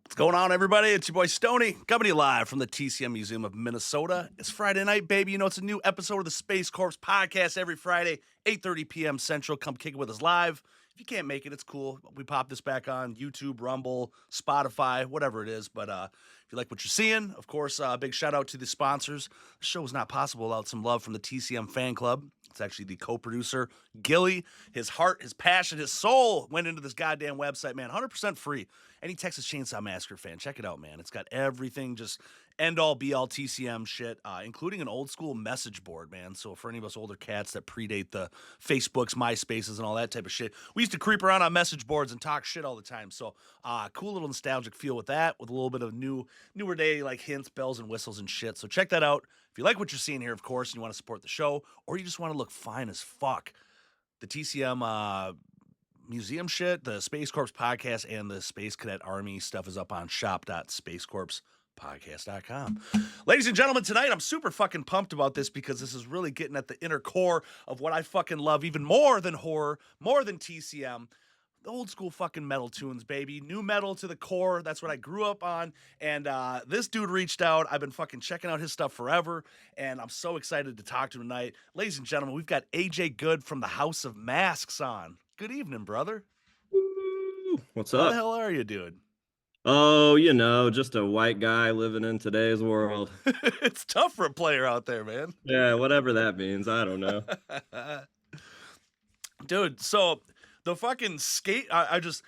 What's going on, everybody? It's your boy Stoney, coming to you live from the TCM Museum of Minnesota. It's Friday night, baby. You know, it's a new episode of the Space Corps podcast every Friday, 8:30 p.m. Central. Come kick it with us live. If you can't make it, it's cool. We pop this back on YouTube, Rumble, Spotify, whatever it is. But if you like what you're seeing, of course, big shout out to the sponsors. The show is not possible without some love from the TCM Fan Club. It's actually the co-producer, Gilly. His heart, his passion, his soul went into this goddamn website, man. 100% free. Any Texas Chainsaw Massacre fan, check it out, man. It's got everything, just end-all, be-all TCM shit, including an old-school message board, man. So for any of us older cats that predate the Facebooks, MySpaces, and all that type of shit, we used to creep around on message boards and talk shit all the time. So cool little nostalgic feel with that, with a little bit of newer day, like hints, bells, and whistles and shit. So check that out. If you like what you're seeing here, of course, and you want to support the show, or you just want to look fine as fuck, the TCM museum shit, the Space Corps podcast, and the Space Cadet Army stuff is up on shop.spacecorpspodcast.com. Ladies and gentlemen, tonight I'm super fucking pumped about this because this is really getting at the inner core of what I fucking love even more than horror, more than TCM. The old school fucking metal tunes, baby. New metal to the core. That's what I grew up on. And this dude reached out. I've been fucking checking out his stuff forever. And I'm so excited to talk to him tonight. Ladies and gentlemen, we've got AJ Good from the House of Masks on. Good evening, brother. Woo! What's How up? the hell are you, dude? Oh, you know, just a white guy living in today's world. It's tough for a player out there, man. Yeah, whatever that means. I don't know. Dude, so the fucking skate, the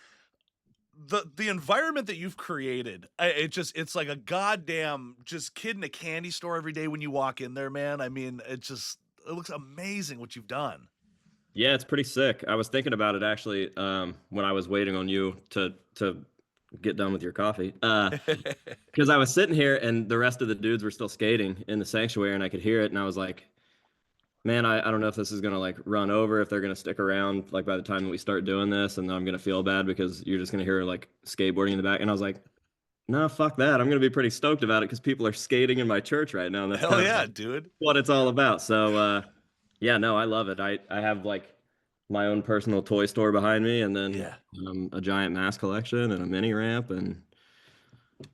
environment that you've created, it's like a goddamn just kid in a candy store every day when you walk in there, man. I mean, it looks amazing what you've done. Yeah, it's pretty sick. I was thinking about it actually when I was waiting on you to get done with your coffee. Because I was sitting here and the rest of the dudes were still skating in the sanctuary and I could hear it and I was like, man, I don't know if this is going to like run over, if they're going to stick around like by the time we start doing this and then I'm going to feel bad because you're just going to hear like skateboarding in the back. And I was like, no, fuck that. I'm going to be pretty stoked about it because people are skating in my church right now. And that's Hell kind of yeah, dude. what it's all about. So, yeah, no, I love it. I have like my own personal toy store behind me and then a giant mask collection and a mini ramp and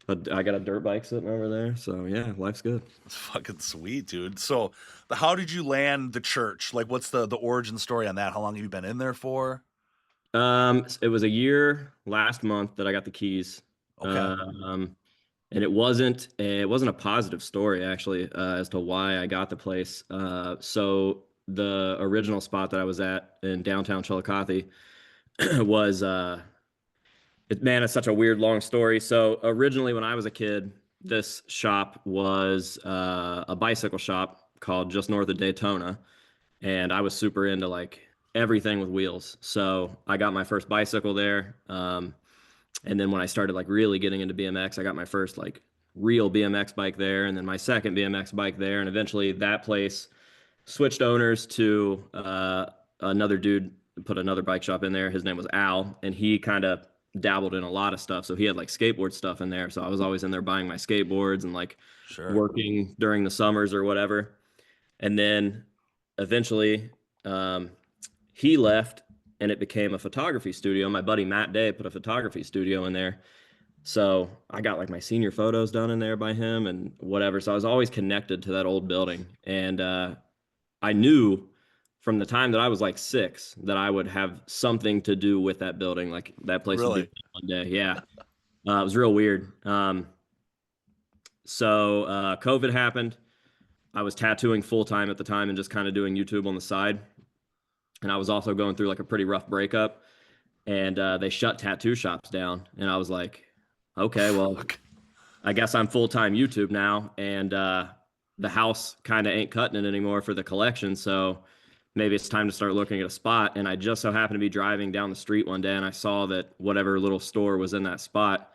I got a dirt bike sitting over there. So yeah, life's good. It's fucking sweet, dude. So how did you land the church? Like what's the origin story on that? How long have you been in there for? It was a year last month that I got the keys. Okay. And it wasn't a positive story actually, as to why I got the place. So the original spot that I was at in downtown Chillicothe was it's such a weird long story. So originally when I was a kid, this shop was a bicycle shop called just north of Daytona. And I was super into like everything with wheels. So I got my first bicycle there. And then when I started like really getting into BMX, I got my first like real BMX bike there. And then my second BMX bike there. And eventually that place switched owners to another dude, put another bike shop in there. His name was Al. And he kind of dabbled in a lot of stuff. So he had like skateboard stuff in there. So I was always in there buying my skateboards and like working during the summers or whatever. And then eventually he left and it became a photography studio. My buddy Matt Day put a photography studio in there. So I got like my senior photos done in there by him and whatever. So I was always connected to that old building. And I knew from the time that I was like 6 that I would have something to do with that building. Like that place would be one day. Yeah. It was real weird. So COVID happened. I was tattooing full time at the time and just kind of doing YouTube on the side. And I was also going through like a pretty rough breakup and they shut tattoo shops down. And I was like, okay, well, I guess I'm full-time YouTube now. And the house kind of ain't cutting it anymore for the collection. So maybe it's time to start looking at a spot. And I just so happened to be driving down the street one day and I saw that whatever little store was in that spot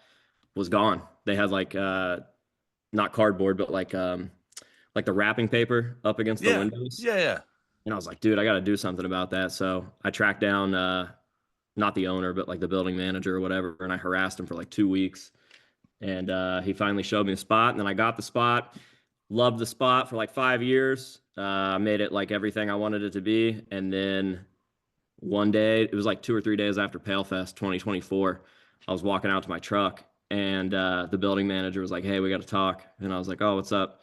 was gone. They had like not cardboard, but like the wrapping paper up against the Yeah. windows. Yeah. Yeah. And I was like, dude, I got to do something about that. So I tracked down not the owner, but like the building manager or whatever, and I harassed him for like 2 weeks. And he finally showed me the spot, and then I got the spot. Loved the spot for like 5 years. Made it like everything I wanted it to be. And then one day, it was like 2 or 3 days after Palefest 2024, I was walking out to my truck, and the building manager was like, "Hey, we got to talk." And I was like, "Oh, what's up?"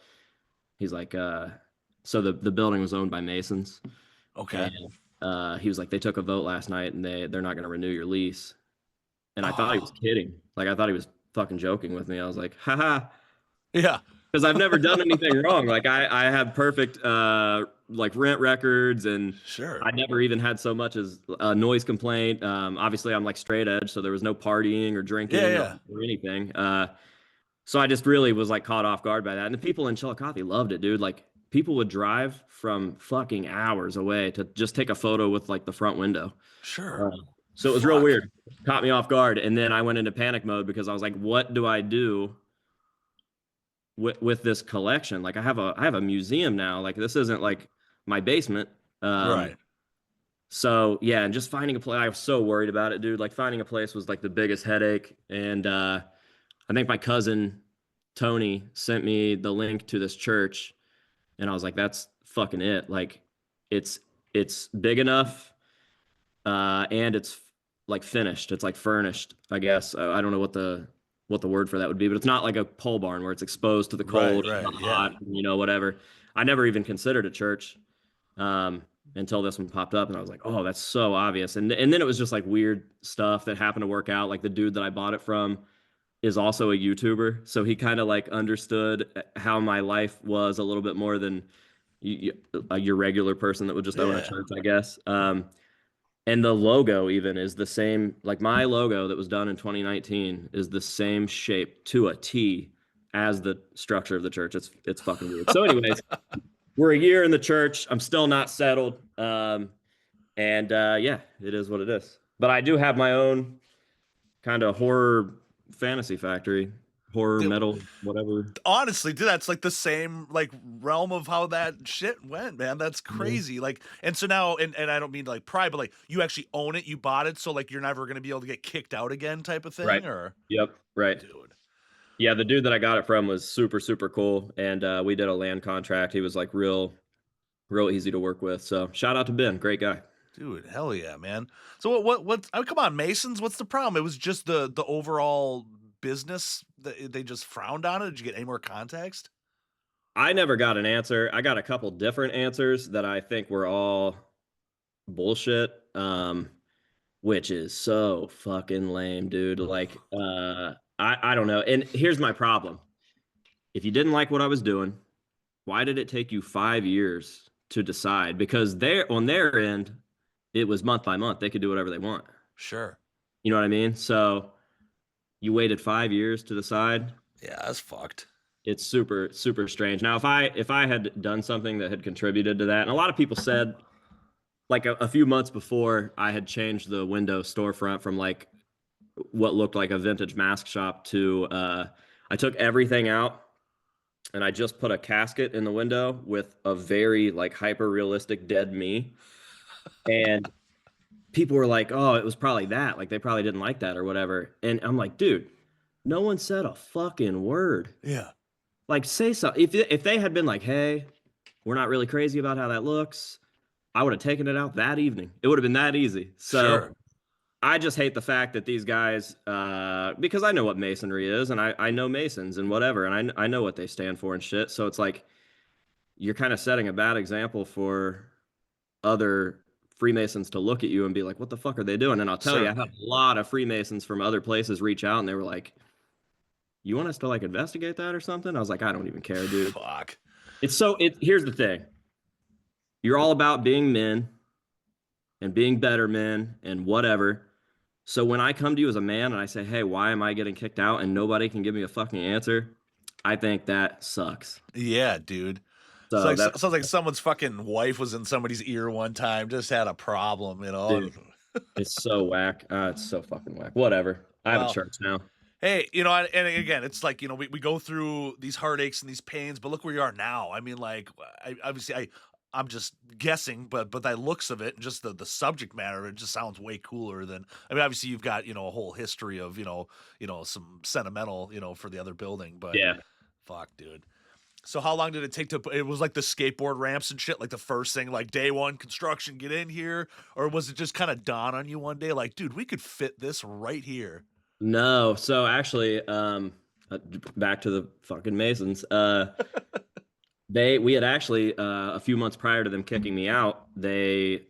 He's like, "So the building was owned by Masons." Okay. And he was like, "They took a vote last night, and they're not going to renew your lease." And I thought he was Oh. kidding. Like I thought he was fucking joking with me. I was like, "Haha," Yeah. because I've never done anything wrong. Like I have perfect like rent records, and Sure. I never even had so much as a noise complaint. Obviously, I'm like straight edge, so there was no partying or Yeah. drinking Yeah. or anything. So I just really was like caught off guard by that. And the people in Chillicothe loved it, dude. Like people would drive from fucking hours away to just take a photo with like the front window. Sure. Uh, so it was real Fuck. weird. Caught me off guard. And then I went into panic mode because I was like, what do I do with this collection? Like I have a museum now. Like this isn't like my basement. Um, Right. so yeah, and just finding a place, I was so worried about it, dude. Like finding a place was like the biggest headache. And I think my cousin Tony sent me the link to this church, and I was like, "That's fucking it." Like, it's it's big enough, and it's like finished. It's like furnished, I guess. I don't know what the word for that would be, but it's not like a pole barn where it's exposed to the Right. cold, and Right. the Yeah. hot, whatever. I never even considered a church um, until this one popped up, and I was like, "Oh, that's so obvious." And then it was just like weird stuff that happened to work out. Like the dude that I bought it from is also a YouTuber, so he kind of like understood how my life was a little bit more than your regular person that would just own a Yeah. church, I guess. And the logo even is the same. Like my logo that was done in 2019 is the same shape to a T as the structure of the church. It's fucking weird. So, anyways, we're a year in the church. I'm still not settled. And yeah, it is what it is. But I do have my own kind of horror fantasy factory, horror Dude, metal, whatever. honestly, dude, that's like the same like realm of how that shit went, man. That's Mhm. crazy. Like, and so now, and I don't mean to like pry, but like you actually own it, you bought it, so like you're never gonna be able to get kicked out again, type of Right. thing, or Yep. Right. dude. Yeah, the dude that I got it from was super, super cool, and we did a land contract. He was like real easy to work with. So shout out to Ben, great guy. Dude, hell yeah, man. So what I mean, come on, Masons, what's the problem? It was just the overall business that they just frowned on it. Did you get any more context? I never got an answer. I got a couple different answers that I think were all bullshit. Which is so fucking lame, dude. Like, I don't know. And here's my problem. If you didn't like what I was doing, why did it take you 5 years to decide? Because they're on their end, it was month by month. They could do whatever they want. Sure. You know what I mean? So you waited 5 years to decide. Yeah, that's fucked. It's super, super strange. Now, if I had done something that had contributed to that, and a lot of people said like a few months before I had changed the window storefront from like what looked like a vintage mask shop to I took everything out and I just put a casket in the window with a very like hyper realistic dead me. And people were like, "Oh, it was probably that. Like they probably didn't like that or whatever." And I'm like, "Dude, no one said a fucking word. Yeah. Like say something. If they had been like, "Hey, we're not really crazy about how that looks," I would have taken it out that evening. It would have been that easy. So Sure. I just hate the fact that these guys, because I know what masonry is, and I know masons and whatever, and I know what they stand for and shit. So it's like you're kind of setting a bad example for other Freemasons to look at you and be like, "What the fuck are they doing?" And I'll tell you, I had a Certainly. lot of Freemasons from other places reach out, and they were like, "You want us to like investigate that or something?" I was like, "I don't even care, dude." Fuck. It's so it. Here's the thing: you're all about being men and being better men and whatever. So when I come to you as a man and I say, "Hey, why am I getting kicked out?" and nobody can give me a fucking answer, I think that sucks. Yeah, dude. So that's sounds like someone's fucking wife was in somebody's ear one time, just had a problem, you know. dude, it's so whack. It's so fucking whack. Whatever. I have a Well, church now. hey, you know, and again, it's like, you know, we go through these heartaches and these pains, but look where you are now. I mean, like, I'm just guessing, but by looks of it and just the subject matter, it just sounds way cooler than. I mean, obviously, you've got, you know, a whole history of, some sentimental, for the other building, but Yeah. fuck, dude. So how long did it take to? It was like the skateboard ramps and shit, like the first thing, like day one construction, get in here, or was it just kind of dawn on you one day, like, dude, we could fit this right here? No. So actually, back to the fucking Masons. We had actually a few months prior to them kicking me out, they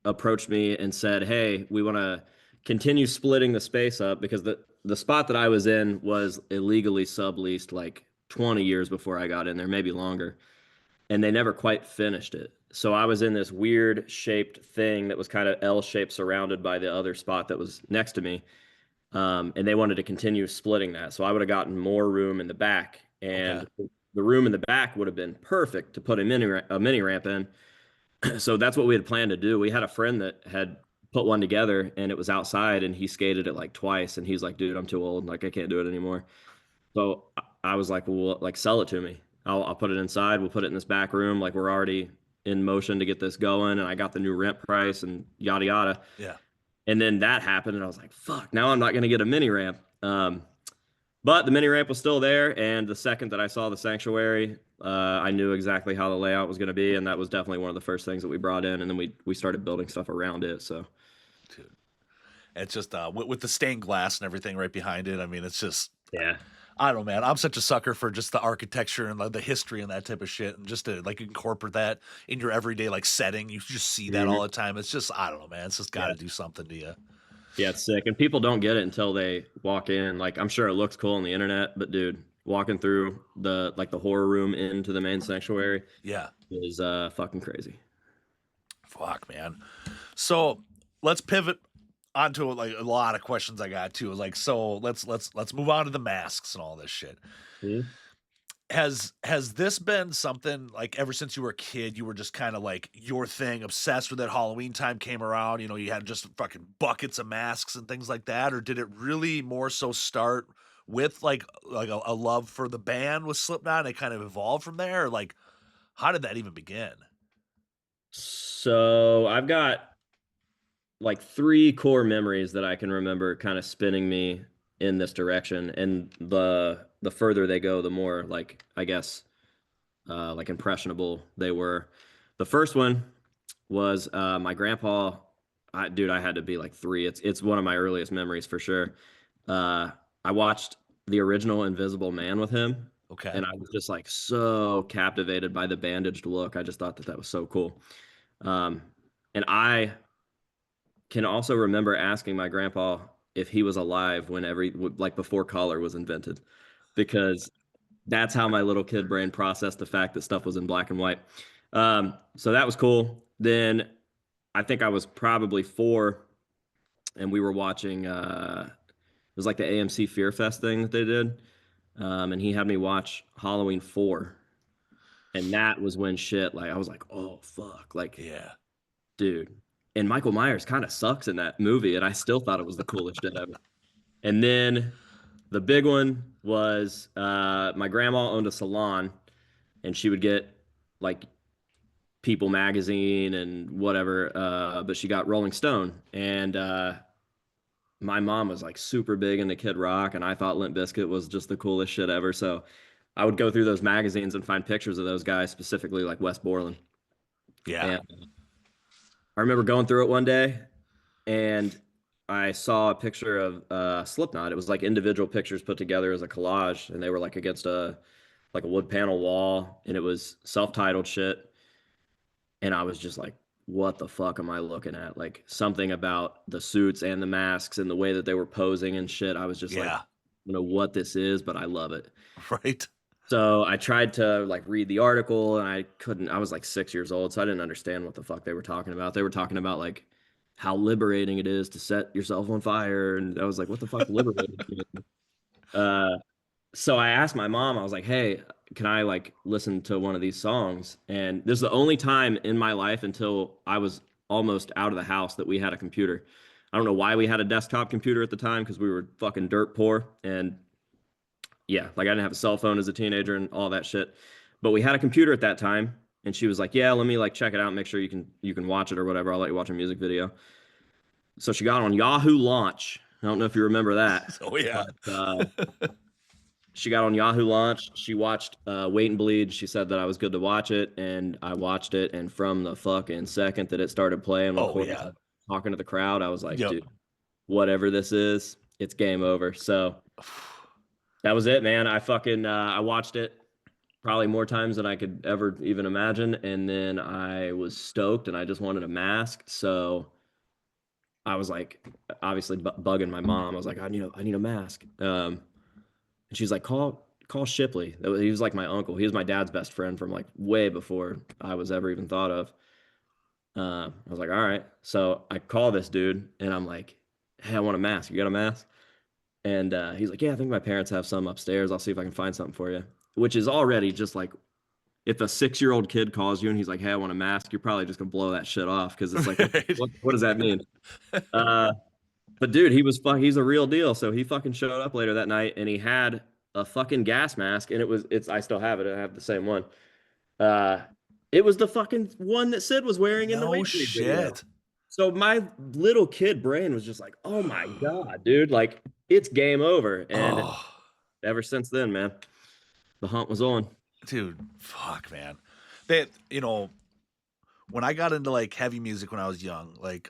approached me and said, "Hey, we want to continue splitting the space up because the spot that I was in was illegally subleased like 20 years before I got in there, maybe longer, and they never quite finished it. So I was in this weird shaped thing that was kind of L shaped, surrounded by the other spot that was next to me, and they wanted to continue splitting that. So I would have gotten more room in the back, Okay. and the room in the back would have been perfect to put a mini ramp in. So that's what we had planned to do. We had a friend that had put one together, and it was outside, and he skated it like twice, and he's like, "Dude, I'm too old. Like I can't do it anymore." So I was like, "Well, like sell it to me. I'll put it inside. We'll put it in this back room. Like we're already in motion to get this going, and I got the new rent price and yada yada." Yeah. And then that happened, and I was like, "Fuck! Now I'm not going to get a mini ramp." But the mini ramp was still there, and the second that I saw the sanctuary, I knew exactly how the layout was going to be, and that was definitely one of the first things that we brought in, and then we started building stuff around it. So Dude. It's just with the stained glass and everything right behind it. I mean, it's just yeah, I don't know, man. I'm such a sucker for just the architecture and the history and that type of shit, and just to like incorporate that in your everyday like setting. You just see that all hmm the time. It's just I don't know, man. It's just got yeah, to do something to you. yeah, it's sick, and people don't get it until they walk in. Like I'm sure it looks cool on the internet, but dude, walking through the horror room into the main sanctuary Yeah. is fucking crazy. Fuck, man. So let's pivot onto like a lot of questions I got too. Like, so let's move on to the masks and all this shit. Mhm. Has this been something like ever since you were a kid, you were just kind of like your thing, obsessed with it? Halloween time came around, you had just fucking buckets of masks and things like that, or did it really more so start with like a love for the band with Slipknot and it kind of evolved from there? Or like, how did that even begin? So I've got like three core memories that I can remember kind of spinning me in this direction. And the further they go, the more like I guess like impressionable they were. The first one was my grandpa. Dude, I had to be like three. It's one of my earliest memories for sure. I watched the original Invisible Man with him, Okay. and I was just like so captivated by the bandaged look. I just thought that was so cool. Um, and I can also remember asking my grandpa if he was alive when like before color was invented, because that's how my little kid brain processed the fact that stuff was in black and white. So that was cool. Then I think I was probably four, and we were watching. It was like the AMC Fear Fest thing that they did, and he had me watch Halloween 4, and that was when shit like I was like, oh fuck, like Yeah. dude. And Michael Myers kind of sucks in that movie, and I still thought it was the coolest shit ever. And then the big one was my grandma owned a salon, and she would get like People magazine and whatever, but she got Rolling Stone, and my mom was like super big into Kid Rock, and I thought Limp Bizkit was just the coolest shit ever. So I would go through those magazines and find pictures of those guys, specifically like Wes Borland. Yeah. And I remember going through it one day, and I saw a picture of Slipknot. It was like individual pictures put together as a collage, and they were like against a wood panel wall, and it was self-titled shit. And I was just like, what the fuck am I looking at? Like something about the suits and the masks and the way that they were posing and shit. I was just like, I Yeah. don't know what this is, but I love it. Right. So I tried to like read the article, and I couldn't. I was like 6 years old, so I didn't understand what the fuck they were talking about. They were talking about like how liberating it is to set yourself on fire, and I was like, what the fuck liberating? Uh, so I asked my mom, I was like, hey, can I like listen to one of these songs? And this is the only time in my life until I was almost out of the house that we had a computer. I don't know why we had a desktop computer at the time because we were fucking dirt poor. And yeah, like I didn't have a cell phone as a teenager and all that shit. But we had a computer at that time. And she was like, yeah, let me like check it out and make sure you can watch it or whatever. I'll let you watch a music video. So she got on Yahoo Launch. I don't know if you remember that, Oh yeah. but she got on Yahoo Launch. She watched Wait and Bleed. She said that I was good to watch it, and I watched it. And from the fucking second that it started playing when Oh Corey yeah. started talking to the crowd, I was like, Yep. dude, whatever this is, it's game over. So that was it, man. I watched it probably more times than I could ever even imagine, and then I was stoked, and I just wanted a mask. So I was like, obviously bugging my mom. I was like, I need a mask. And she's like, call Shipley. He was like my uncle. He was my dad's best friend from like way before I was ever even thought of. I was like, all right. So I call this dude and I'm like, hey, I want a mask. You got a mask? And he's like, yeah, I think my parents have some upstairs. I'll see if I can find something for you. Which is already just like, if a 6-year-old kid calls you and he's like, hey, I want a mask, you're probably just gonna blow that shit off because it's like, Right. what does that mean? Uh, but dude, he's a real deal. So he fucking showed up later that night and he had a fucking gas mask and it's I still have it. I have the same one. Uh it was the fucking one that Sid was wearing in the No Wait Bleed video. shit. So my little kid brain was just like, "Oh my God, dude, like it's game over." And Oh, ever since then, man, the hunt was on. dude, fuck, man. That when I got into like heavy music when I was young, like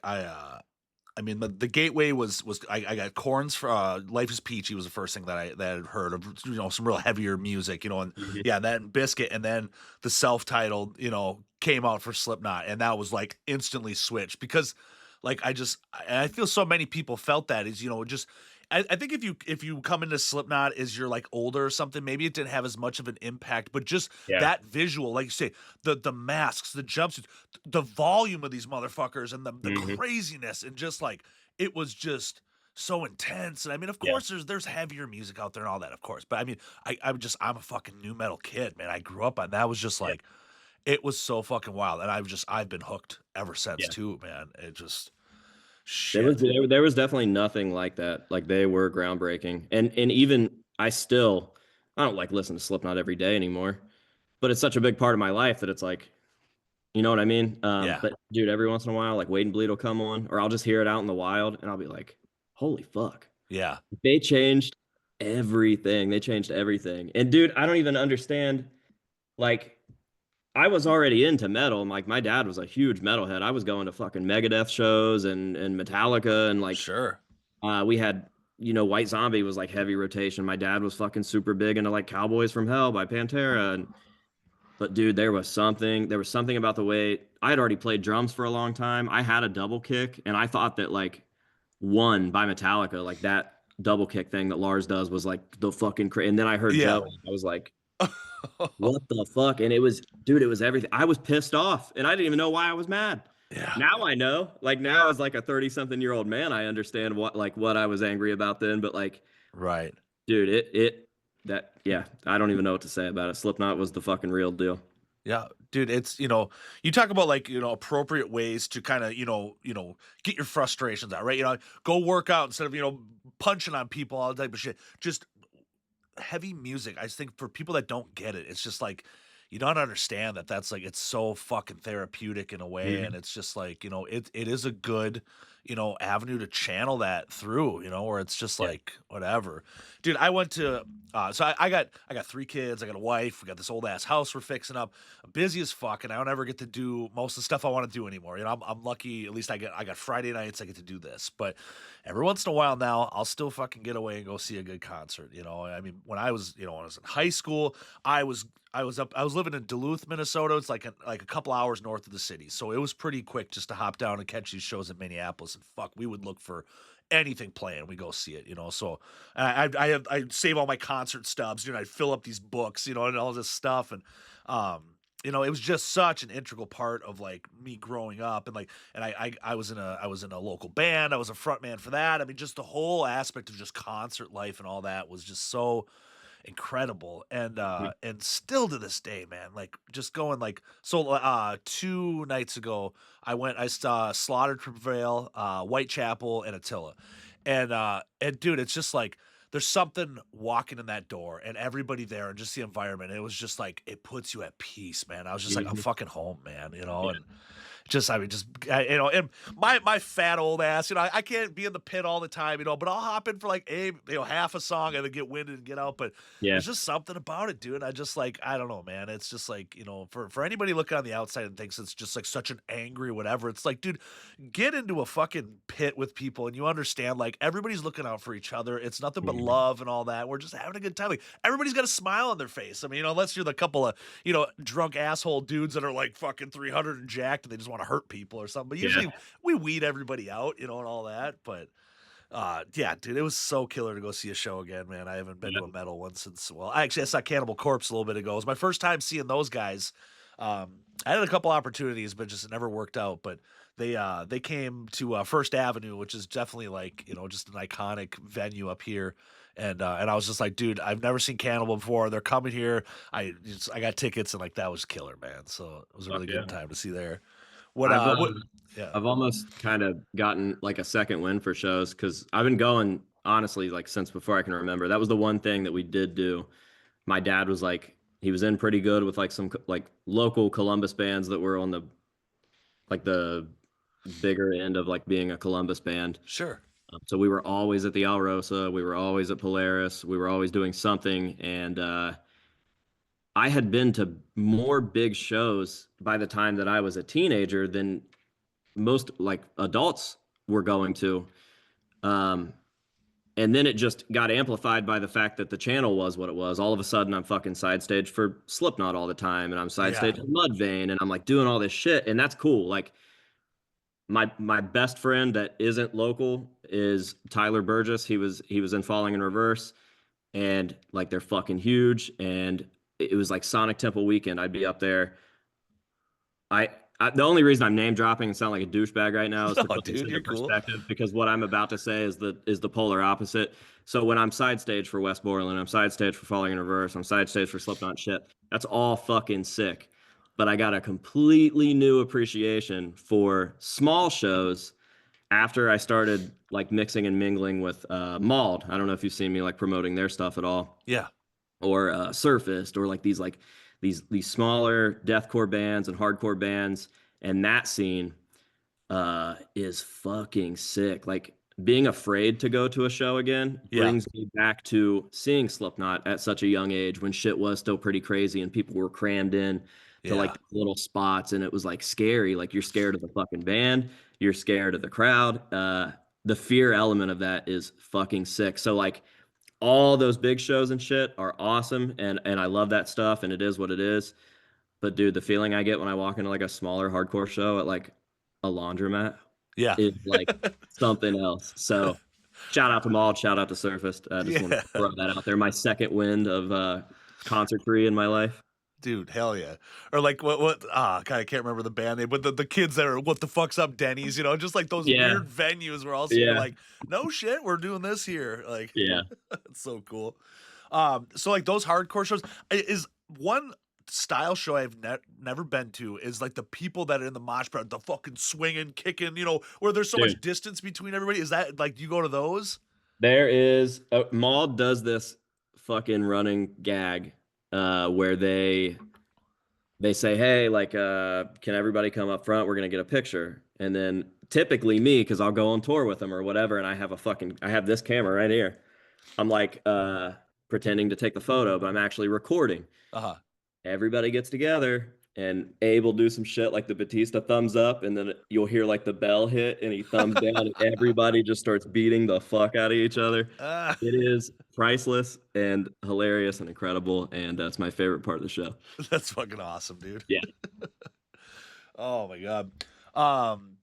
I mean, the gateway was I got Korn's for Life is Peachy was the first thing that I had heard of, some real heavier music, and Mhm. yeah, that and Biscuit, and then the self-titled, came out for Slipknot, and that was like instantly switched because, like, I feel so many people felt that is, just. I think if you come into Slipknot as you're like older or something, maybe it didn't have as much of an impact, but just Yeah. that visual, like you say, the masks, the jumpsuits, the volume of these motherfuckers and the Hmm. craziness and just like it was just so intense. And I mean, of Yeah. course, there's heavier music out there and all that, of course. But I mean, I'm a fucking new metal kid, man. I grew up on that was just Yeah. like it was so fucking wild, and I've been hooked ever since Yeah. too, man. It just There was shit. there was definitely nothing like that. Like they were groundbreaking. And even I don't like listen to Slipknot every day anymore, but it's such a big part of my life that it's like, you know what I mean? Yeah, But dude, every once in a while, like Wait and Bleed will come on, or I'll just hear it out in the wild and I'll be like, holy fuck. yeah, They changed everything. They changed everything. And dude, I don't even understand. Like, I was already into metal. Like my dad was a huge metalhead. I was going to fucking Megadeth shows and Metallica and like sure, we had, White Zombie was like heavy rotation. My dad was fucking super big into like Cowboys from Hell by Pantera. But dude, there was something about the way I had already played drums for a long time. I had a double kick and I thought that like One by Metallica, like that double kick thing that Lars does was like the fucking and then I heard yeah. Joe. I was like, what the fuck? And it was, dude, it was everything. I was pissed off and I didn't even know why I was mad. Yeah, Now I know. Like now as like a 30 something year old man, I understand what I was angry about then. But like, right. dude, yeah, I don't even know what to say about it. Slipknot was the fucking real deal. Yeah, dude, it's you talk about like appropriate ways to kind of get your frustrations out, right? Go work out instead of punching on people, all that type of shit. Just heavy music. I just think for people that don't get it, it's just like you don't understand that that's like it's so fucking therapeutic in a way, and Mhm. it's just like it is a good avenue to channel that through, where it's just Yeah. like whatever. Dude, I went to so I got 3 kids, I got a wife, we got this old ass house we're fixing up. I'm busy as fuck, and I don't ever get to do most of the stuff I want to do anymore. I'm lucky, at least I got Friday nights I get to do this, but every once in a while now I'll still fucking get away and go see a good concert. I mean, when I was when I was in high school, I was living in Duluth, Minnesota. It's like a couple hours north of the city. So it was pretty quick just to hop down and catch these shows in Minneapolis, and fuck, we would look for anything playing. We go see it. So I save all my concert stubs, I'd fill up these books, and all this stuff. And it was just such an integral part of like me growing up, and like and I was in a local band. I was a front man for that. I mean, just the whole aspect of just concert life and all that was just so incredible. And still to this day, man, like just going like so 2 nights ago I saw Slaughter to Prevail, Whitechapel, and Attila. And dude, it's just like there's something walking in that door and everybody there and just the environment. It was just like it puts you at peace, man. I was just like, I'm Mhm. fucking home, man, Yeah. and just I mean, just and my fat old ass, I can't be in the pit all the time, but I'll hop in for like half a song and then get winded and get out. But Yeah. there's just something about it, dude. I just like I don't know, man. It's just like for anybody looking on the outside and thinks it's just like such an angry whatever. It's like, dude, get into a fucking pit with people and you understand like everybody's looking out for each other. It's nothing but Mhm. love and all that. We're just having a good time. Like everybody's got a smile on their face. I mean, unless you're the couple of drunk asshole dudes that are like fucking 300 and jacked and they just want to hurt people or something. But Yeah. usually we weed everybody out, and all that. But yeah, dude, it was so killer to go see a show again, man. I haven't been Yeah. to a metal one since, well, I saw Cannibal Corpse a little bit ago. It was my first time seeing those guys. I had a couple opportunities, but just it never worked out. But they came to First Avenue, which is definitely like just an iconic venue up here. And I was just like, dude, I've never seen Cannibal before. They're coming here. I got tickets and like that was killer, man. So it was a Fuck really yeah. good time to see there. What I've uh what yeah. I've almost kind of gotten like a second win for shows because I've been going honestly like since before I can remember. That was the one thing that we did do. My dad was like he was in pretty good with like some like local Columbus bands that were on the bigger end of like being a Columbus band. Sure. So we were always at the Alrosa, we were always at Polaris, we were always doing something, and I had been to more big shows by the time that I was a teenager than most like adults were going to. Um, and then it just got amplified by the fact that the channel was what it was. All of a sudden, I'm fucking side stage for Slipknot all the time, and I'm side Yeah. stage for Mudvayne, and I'm like doing all this shit, and that's cool. Like my best friend that isn't local is Tyler Burgess. He was in Falling in Reverse, and like they're fucking huge. And it was like Sonic Temple weekend. I'd be up there. I, the only reason I'm name dropping and sound like a douchebag right now is to No, put this dude, into you're cool. perspective because what I'm about to say is the polar opposite. So when I'm side stage for Westmoreland, I'm side stage for Falling in Reverse, I'm side stage for Slipknot shit. That's all fucking sick. But I got a completely new appreciation for small shows after I started like mixing and mingling with Mauled. I don't know if you've seen me like promoting their stuff at all, Yeah. or Surfaced, or like these smaller deathcore bands and hardcore bands, and that scene is fucking sick. Like being afraid to go to a show again Yeah. brings me back to seeing Slipknot at such a young age when shit was still pretty crazy and people were crammed in to like Yeah. little spots and it was like scary. Like you're scared of the fucking band, you're scared of the crowd. The fear element of that is fucking sick. So like all those big shows and shit are awesome and I love that stuff and it is what it is. But dude, the feeling I get when I walk into like a smaller hardcore show at like a laundromat Yeah. is like something else. So shout out to Mauled, shout out to Surfaced. I just want to Yeah. throw that out there. My second wind of concertry in my life. Dude, hell yeah. Or like God, I can't remember the band name, but the kids that are what the fuck's up Denny's, just like those Yeah, weird venues where also you're yeah, like, no shit, we're doing this here. Like yeah. it's so cool. So like those hardcore shows is one style show I've never been to is like the people that are in the mosh pit, the fucking swinging, kicking, where there's so Dude, much distance between everybody. Is that like you go to those? there is Mauled does this fucking running gag where they say, hey, like, can everybody come up front? We're gonna get a picture. And then typically me, because I'll go on tour with them or whatever, and I have this camera right here. I'm like pretending to take the photo, but I'm actually recording. Uh-huh. Everybody gets together and Abe will do some shit like the Batista thumbs up, and then you'll hear like the bell hit and he thumbs down, and everybody just starts beating the fuck out of each other. Ah, It is priceless and hilarious and incredible, and that's my favorite part of the show. that's fucking awesome, dude. Yeah. Oh my god. Um,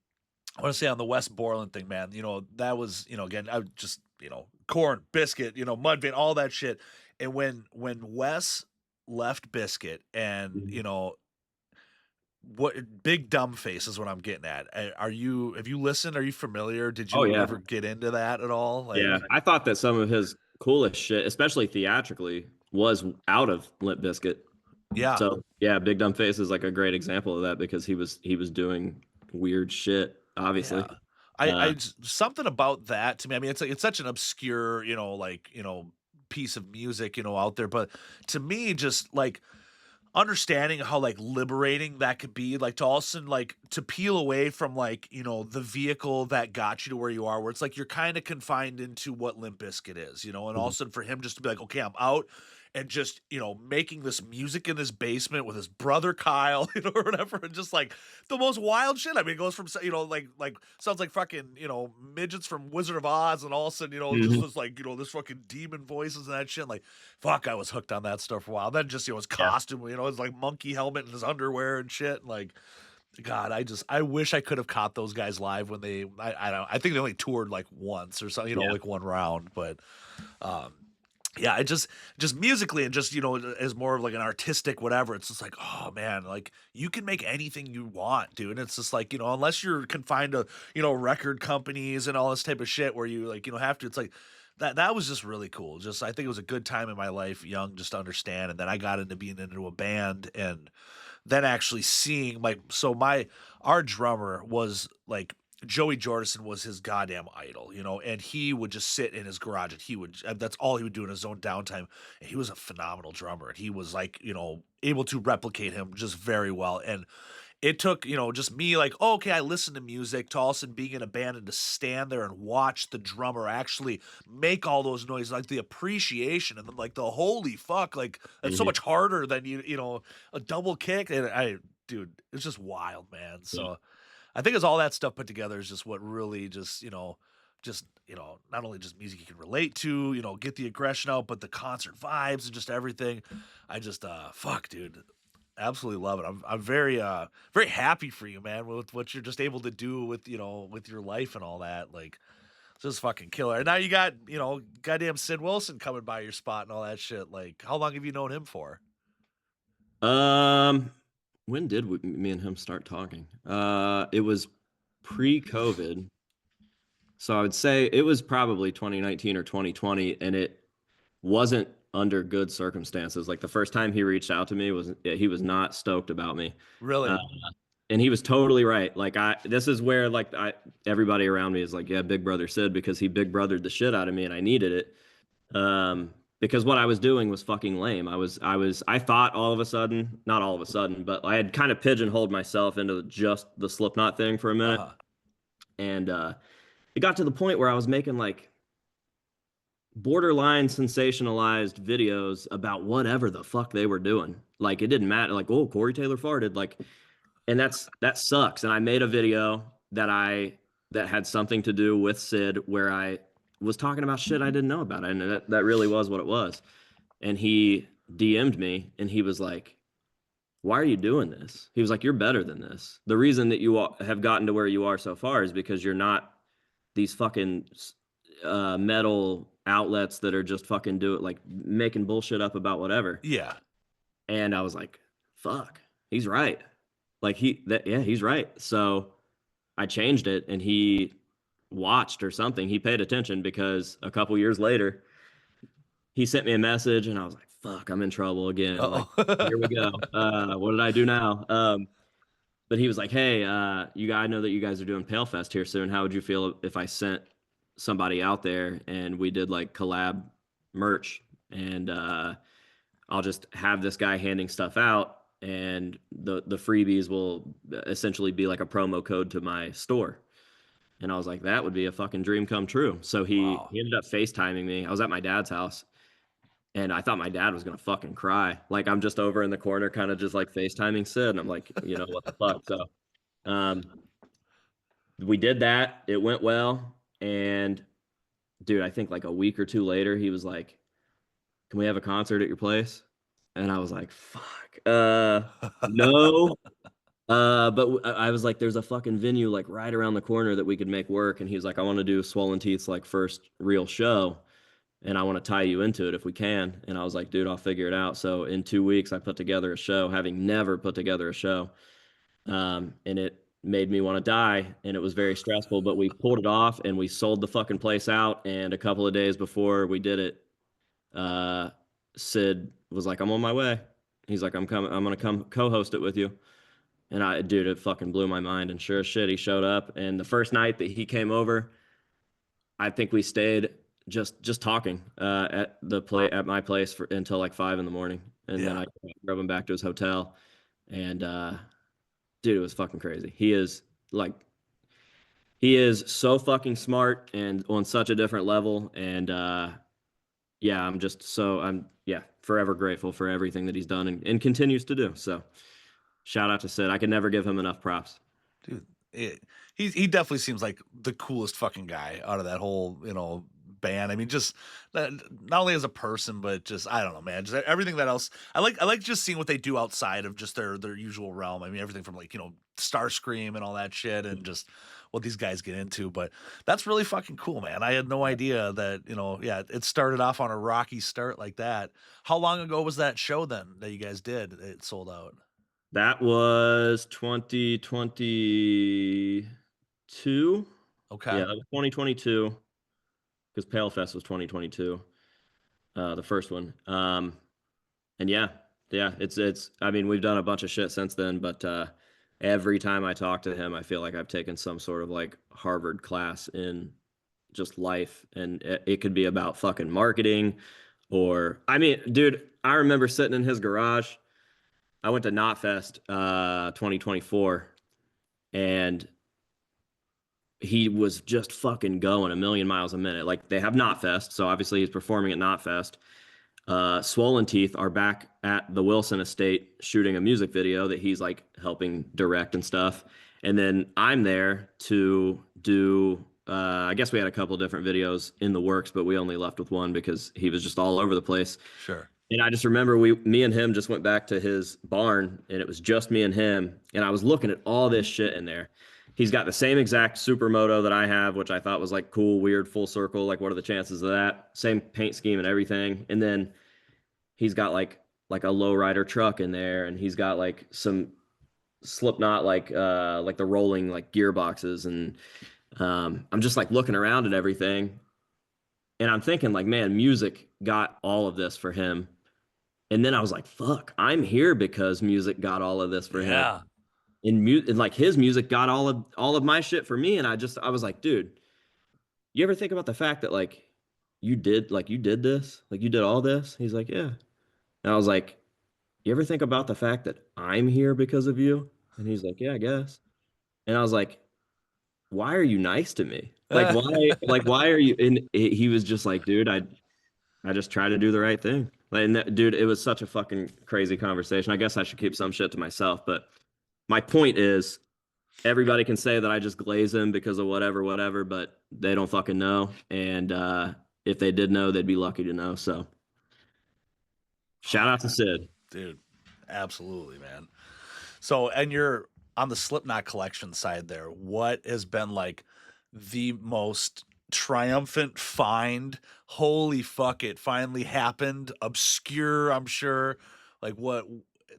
I want to say on the West Borland thing, man. That was again. I would just corn, biscuit, Mudvayne, all that shit. And when Wes left Biscuit, and Mhm. what big dumb face is what I'm getting at. Have you listened? Are you familiar? Did Oh you yeah. ever get into that at all? Yeah, Like, I thought that some of his coolest shit, especially theatrically, was out of Limp Bizkit. Yeah. So yeah, Big Dumb Face is like a great example of that because he was doing weird shit, Yeah. obviously. I Uh, something about that to me. I mean, it's like it's such an obscure, piece of music, out there, but to me just like understanding how like liberating that could be, like to also like to peel away from like, the vehicle that got you to where you are, where it's like you're kind of confined into what Limp Bizkit is, and all of a sudden for him just to be like, okay, I'm out and just, making this music in his basement with his brother Kyle, or whatever, and just like the most wild shit. I mean, it goes from, like sounds like fucking, midgets from Wizard of Oz, and all of a sudden, just mhm. this like, this fucking demon voices and that shit. Like, fuck, I was hooked on that stuff for a while. Then just, his Yeah. costume, his like monkey helmet and his underwear and shit. And like, God, I wish I could have caught those guys live when I don't, I think they only toured like once or something, Yeah. like one round, but, um, yeah, it just musically and just, as more of like an artistic whatever, it's just like, oh man, like you can make anything you want, dude. And it's just like, unless you're confined to, record companies and all this type of shit where you like, have to, it's like that was just really cool. Just I think it was a good time in my life, young, just to understand. And then I got into being into a band and then actually seeing like our drummer was like Joey Jordison was his goddamn idol, and he would just sit in his garage and that's all he would do in his own downtime. And he was a phenomenal drummer and he was like, able to replicate him just very well. And it took, just me like, oh, okay, I listen to music to all of a sudden being in a band and to stand there and watch the drummer actually make all those noises, like the appreciation and then like the holy fuck, like that's so Mhm. much harder than a double kick. And dude, it's just wild, man. Yeah. So I think it's all that stuff put together is just what really just not only just music you can relate to, get the aggression out, but the concert vibes and just everything. I just fuck, dude, absolutely love it. I'm very very happy for you, man, with what you're just able to do with with your life and all that. Like, it's just fucking killer. And now you got goddamn Sid Wilson coming by your spot and all that shit. Like, how long have you known him for? Um, when did me and him start talking? It was pre-COVID. So I would say it was probably 2019 or 2020, and it wasn't under good circumstances. Like the first time he reached out to me was he was not stoked about me. Uh, Really? and he was totally right. Like this is where like everybody around me is like, yeah, Big Brother Sid, because he big brothered the shit out of me and I needed it. Because what I was doing was fucking lame. I thought all of a sudden, not all of a sudden, but I had kind of pigeonholed myself into just the Slipknot thing for a minute. Uh-huh. And it got to the point where I was making like borderline sensationalized videos about whatever the fuck they were doing. Like it didn't matter. Like, oh, Corey Taylor farted. Like, and that sucks. And I made a video that had something to do with Sid where I was talking about shit I didn't know about. And that really was what it was. And he DM'd me and he was like, why are you doing this? He was like, you're better than this. The reason that you have gotten to where you are so far is because you're not these fucking metal outlets that are just fucking do it, like making bullshit up about whatever. Yeah. And I was like, fuck, he's right. Like yeah, he's right. So I changed it and he watched or something. He paid attention because a couple years later, he sent me a message and I was like, fuck, I'm in trouble again. Like, Uh-oh. here we go. What did I do now? But he was like, hey, I know that you guys are doing Palefest here soon. How would you feel if I sent somebody out there and we did like collab merch and I'll just have this guy handing stuff out and the freebies will essentially be like a promo code to my store. And I was like, that would be a fucking dream come true. So he Wow. he ended up FaceTiming me. I was at my dad's house and I thought my dad was gonna fucking cry. Like I'm just over in the corner, kind of just like FaceTiming Sid. And I'm like, what the fuck? So um we did that. It went well. And dude, I think like a week or two later, he was like, can we have a concert at your place? And I was like, fuck. No. But I was like, there's a fucking venue like right around the corner that we could make work. And he was like, I want to do Swollen Teeth's like first real show. And I want to tie you into it if we can. And I was like, dude, I'll figure it out. So in 2 weeks, I put together a show, having never put together a show. And it made me want to die. And it was very stressful, but we pulled it off and we sold the fucking place out. And a couple of days before we did it, uh, Sid was like, I'm on my way. He's like, I'm coming. I'm gonna come co-host it with you. And dude, it fucking blew my mind. And sure as shit, he showed up. And the first night that he came over, I think we stayed just talking at my place for until like 5 in the morning, and then Yeah. I drove him back to his hotel. And dude, it was fucking crazy. Like he is so fucking smart and on such a different level. And yeah, I'm yeah forever grateful for everything that he's done and continues to do. So shout out to Sid. I can never give him enough props. Dude, he definitely seems like the coolest fucking guy out of that whole, band. I mean, just not only as a person, but just I don't know, man. Just everything that else. I like just seeing what they do outside of just their usual realm. I mean, everything from like Starscream and all that shit, and just what these guys get into. But that's really fucking cool, man. I had no idea that yeah, it started off on a rocky start like that. How long ago was that show then that you guys did? It sold out. That was 2022. Okay. Yeah, that was 2022 because Palefest was 2022, the first one. And yeah, it's. I mean, we've done a bunch of shit since then, but every time I talk to him, I feel like I've taken some sort of like Harvard class in just life, and it could be about fucking marketing, or I mean, dude, I remember sitting in his garage. I went to Knotfest 2024, and he was just fucking going a million miles a minute. Like they have Knotfest, so obviously he's performing at Knotfest. Swollen Teeth are back at the Wilson estate shooting a music video that he's like helping direct and stuff. And then I'm there to do, I guess we had a couple different videos in the works, but we only left with one because he was just all over the place. Sure. And I just remember me and him just went back to his barn, and it was just me and him. And I was looking at all this shit in there. He's got the same exact supermoto that I have, which I thought was like cool, weird, full circle. Like, what are the chances of that? Same paint scheme and everything. And then he's got like a lowrider truck in there, and he's got like some Slipknot like the rolling like gearboxes. And I'm just like looking around at everything, and I'm thinking like, man, music got all of this for him. And then I was like, fuck, I'm here because music got all of this for him. Yeah. And like his music got all of my shit for me. And I was like, dude, you ever think about the fact that like you did this? Like you did all this? He's like, yeah. And I was like, you ever think about the fact that I'm here because of you? And he's like, yeah, I guess. And I was like, why are you nice to me? Like why are you? And he was just like, dude, I just try to do the right thing. Like, and dude, it was such a fucking crazy conversation. I guess I should keep some shit to myself, but my point is everybody can say that I just glaze him because of whatever, but they don't fucking know. And if they did know, they'd be lucky to know. So shout out to Sid. Dude, absolutely, man. So, and you're on the Slipknot collection side there. What has been like the most triumphant find? Holy fuck, it finally happened. Obscure, I'm sure. Like, what?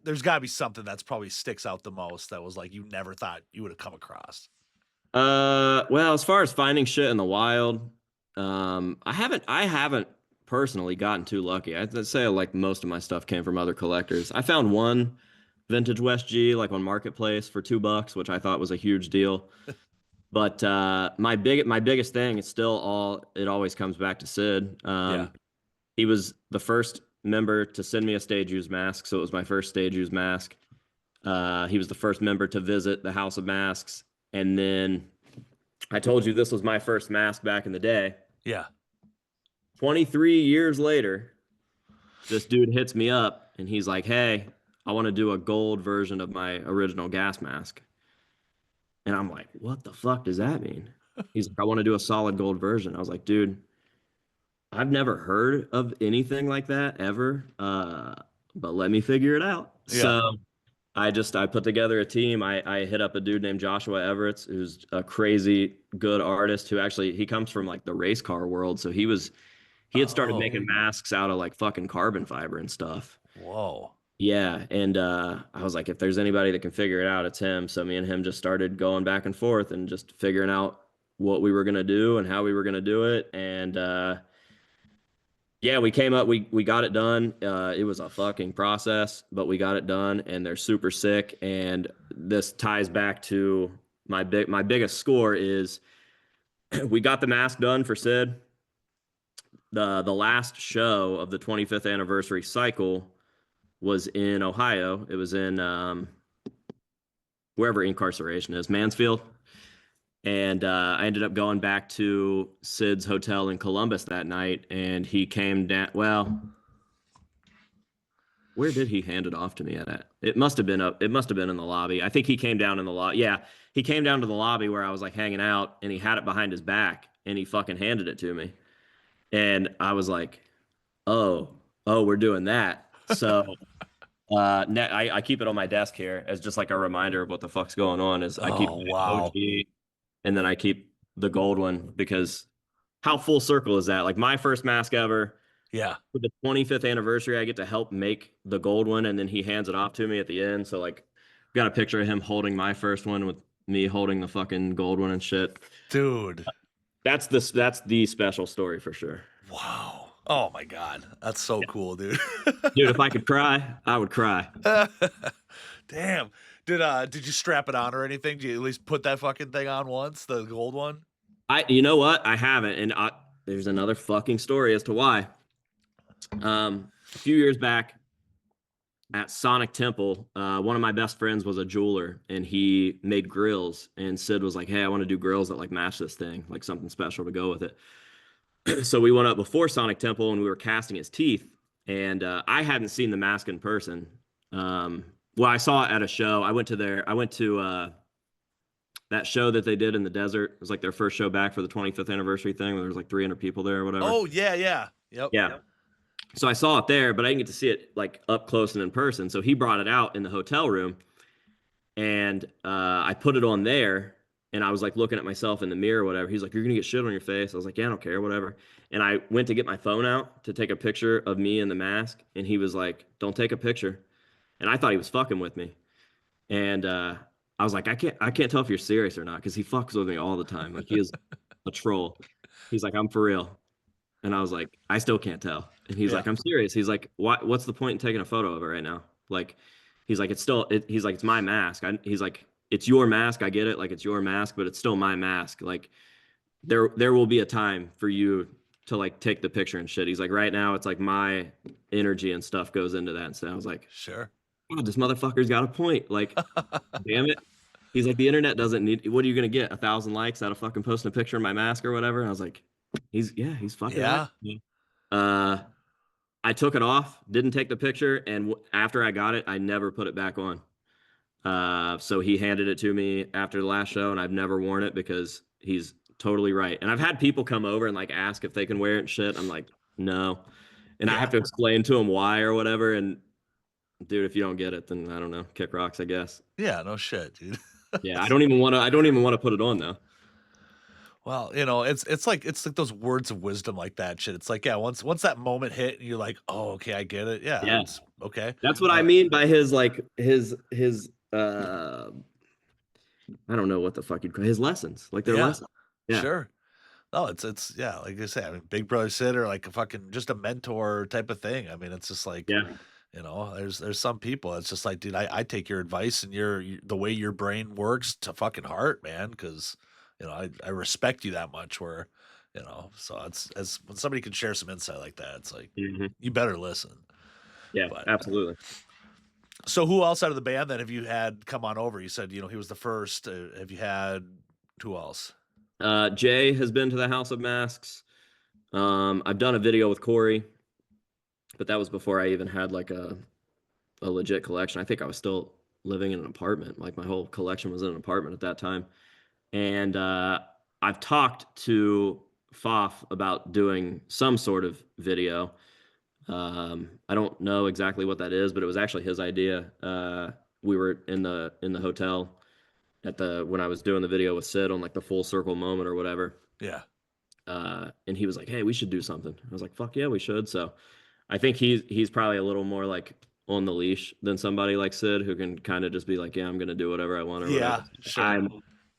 There's got to be something that's probably sticks out the most that was like you never thought you would have come across. Well, as far as finding shit in the wild, I haven't personally gotten too lucky. I'd say like most of my stuff came from other collectors. I found one vintage West G like on Marketplace for $2, which I thought was a huge deal. But my biggest thing is still it always comes back to Sid. Yeah. He was the first member to send me a stage use mask, so it was my first stage use mask. He was the first member to visit the House of Masks, and then I told you this was my first mask back in the day. Yeah. 23 years later, this dude hits me up and he's like, "Hey, I want to do a gold version of my original gas mask." And I'm like, "What the fuck does that mean?" He's like, "I want to do a solid gold version." I was like, "Dude, I've never heard of anything like that ever. But let me figure it out." Yeah. So I put together a team. I hit up a dude named Joshua Everett, who's a crazy good artist who actually he comes from like the race car world. So he had started Oh, making masks out of like fucking carbon fiber and stuff. whoa. Yeah, and I was like, if there's anybody that can figure it out, it's him. So me and him just started going back and forth and just figuring out what we were gonna do and how we were gonna do it. And Yeah, we came up, we got it done. It was a fucking process, but we got it done, and they're super sick. And this ties back to my biggest score is we got the mask done for Sid. The last show of the 25th anniversary cycle was in Ohio. It was in wherever incarceration is, Mansfield. And I ended up going back to Sid's hotel in Columbus that night, and he came down. Well, where did he hand it off to me at? It must have been up. It must have been in the lobby. I think he came down in the lobby. Yeah, he came down to the lobby where I was like hanging out, and he had it behind his back, and he fucking handed it to me, and I was like, oh, we're doing that. So I keep it on my desk here as just like a reminder of what the fuck's going on. Is I keep Oh, my wow. OG, and then I keep the gold one because how full circle is that? Like my first mask ever Yeah. for the 25th anniversary, I get to help make the gold one, and then he hands it off to me at the end. So like, got a picture of him holding my first one with me holding the fucking gold one and shit. Dude. That's the special story for sure. Wow. Oh my God. That's so cool, dude. Dude, if I could cry, I would cry. Damn. Did you strap it on or anything? Did you at least put that fucking thing on once, the gold one? You know what? I haven't, and there's another fucking story as to why. A few years back at Sonic Temple, one of my best friends was a jeweler, and he made grills. And Sid was like, "Hey, I want to do grills that like match this thing, like something special to go with it." So we went up before Sonic Temple, and we were casting his teeth. And I hadn't seen the mask in person. Well, I saw it at a show. I went to that show that they did in the desert. It was like their first show back for the 25th anniversary thing. Where there was like 300 people there or whatever. Oh, yeah, yeah. Yep. Yeah. So I saw it there, but I didn't get to see it like up close and in person. So he brought it out in the hotel room, and I put it on there. And I was like looking at myself in the mirror or whatever. He's like, "You're gonna get shit on your face." I was like, "Yeah, I don't care, whatever." And I went to get my phone out to take a picture of me in the mask, and he was like, "Don't take a picture." And I thought he was fucking with me. And I was like, I can't tell if you're serious or not, because he fucks with me all the time. Like he is a troll. He's like, "I'm for real." And I was like, I still can't tell. And he's Yeah. like, "I'm serious." He's like, what's the point in taking a photo of it right now? Like, he's like, he's like, "It's my mask." He's like, "It's your mask. I get it. Like, it's your mask, but it's still my mask. Like, there will be a time for you to like take the picture and shit." He's like, "Right now, it's like my energy and stuff goes into that." And so I was like, Sure. "God, this motherfucker's got a point. Like, damn it." He's like, "The internet doesn't need, what are you going to get? 1,000 likes out of fucking posting a picture of my mask or whatever?" And I was like, he's fucking right. Yeah. Uh, I took it off, didn't take the picture, and after I got it, I never put it back on. So he handed it to me after the last show, and I've never worn it because he's totally right. And I've had people come over and like ask if they can wear it and shit. I'm like, no. And I Yeah. have to explain to them why or whatever. And dude, if you don't get it, then I don't know, kick rocks, I guess. Yeah, no shit, dude. Yeah, I don't even want to put it on though. Well, it's like those words of wisdom like that shit. It's like, yeah, once that moment hit and you're like, "Oh, okay, I get it." Yeah, Yeah. it's okay. That's what I Uh, mean by his I don't know what the fuck you'd call his lessons. Like their yeah, lessons. Yeah. sure. No, it's yeah, like I say, I mean, Big Brother Sid or like a fucking just a mentor type of thing. I mean, it's just like, Yeah. there's some people. It's just like, dude, I take your advice and the way your brain works to fucking heart, man, because I respect you that much. So it's as when somebody can share some insight like that, it's like Hmm. you better listen. Yeah, But absolutely. so who else out of the band then have you had come on over? You said he was the first. Have you had who else? Jay has been to the House of Masks. I've done a video with Corey, but that was before I even had like a legit collection. I think I was still living in an apartment. Like my whole collection was in an apartment at that time. And I've talked to Foff about doing some sort of video. I don't know exactly what that is, but it was actually his idea. We were in the hotel when I was doing the video with Sid on like the full circle moment or whatever. Yeah, And he was like, "Hey, we should do something." I was like, "Fuck yeah, we should." So I think he's probably a little more like on the leash than somebody like Sid, who can kind of just be like, "Yeah, I'm gonna do whatever I want or whatever." yeah, sure.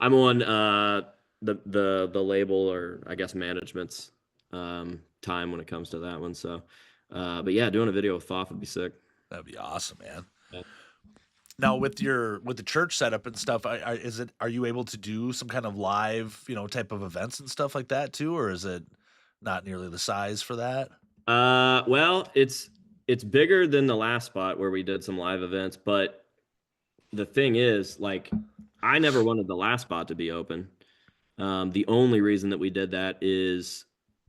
I'm on the label, or I guess management's time when it comes to that one. So, but yeah, doing a video with Thoth would be sick. That'd be awesome, man. Yeah. Now with the church setup and stuff, are you able to do some kind of live, type of events and stuff like that too, or is it not nearly the size for that? Well, it's bigger than the last spot where we did some live events, but the thing is, like, I never wanted the last spot to be open. The only reason that we did that is